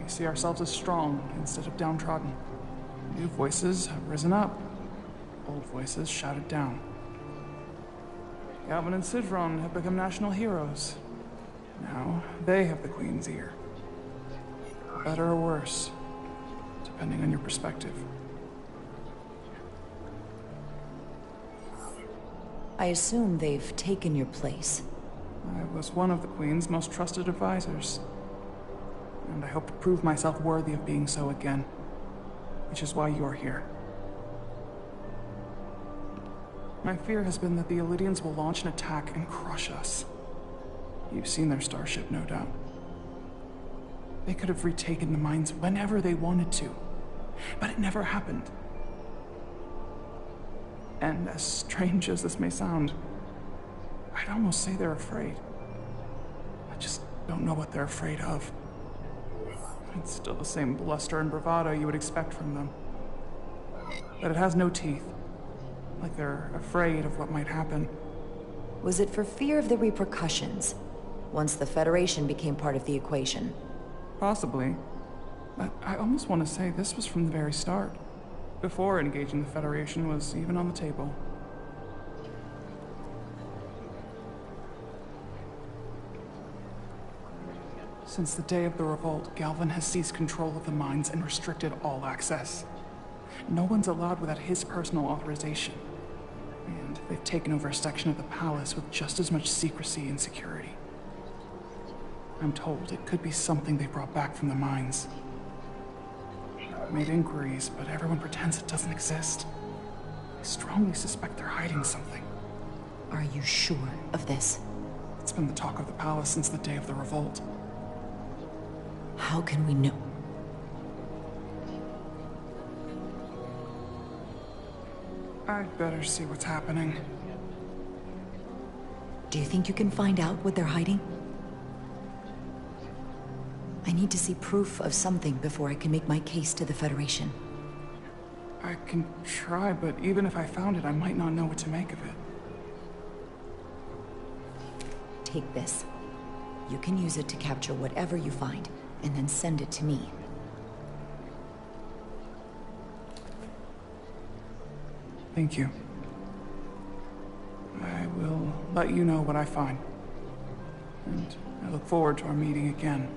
We see ourselves as strong instead of downtrodden. New voices have risen up. Old voices shouted down. Galvin and Sidron have become national heroes. Now they have the Queen's ear. Better or worse, depending on your perspective. I assume they've taken your place. I was one of the Queen's most trusted advisors. And I hope to prove myself worthy of being so again. Which is why you're here. My fear has been that the Illydians will launch an attack and crush us. You've seen their starship, no doubt. They could have retaken the mines whenever they wanted to. But it never happened. And as strange as this may sound, I'd almost say they're afraid. I just don't know what they're afraid of. It's still the same bluster and bravado you would expect from them. But it has no teeth. Like they're afraid of what might happen. Was it for fear of the repercussions, once the Federation became part of the equation? Possibly. But I almost want to say this was from the very start. Before engaging the Federation was even on the table. Since the day of the revolt, Galvin has seized control of the mines and restricted all access. No one's allowed without his personal authorization. And they've taken over a section of the palace with just as much secrecy and security. I'm told it could be something they brought back from the mines. I've made inquiries, but everyone pretends it doesn't exist. I strongly suspect they're hiding something. Are you sure of this? It's been the talk of the palace since the day of the revolt. How can we know? I'd better see what's happening. Do you think you can find out what they're hiding? I need to see proof of something before I can make my case to the Federation. I can try, but even if I found it, I might not know what to make of it. Take this. You can use it to capture whatever you find, and then send it to me. Thank you. I will let you know what I find. And I look forward to our meeting again.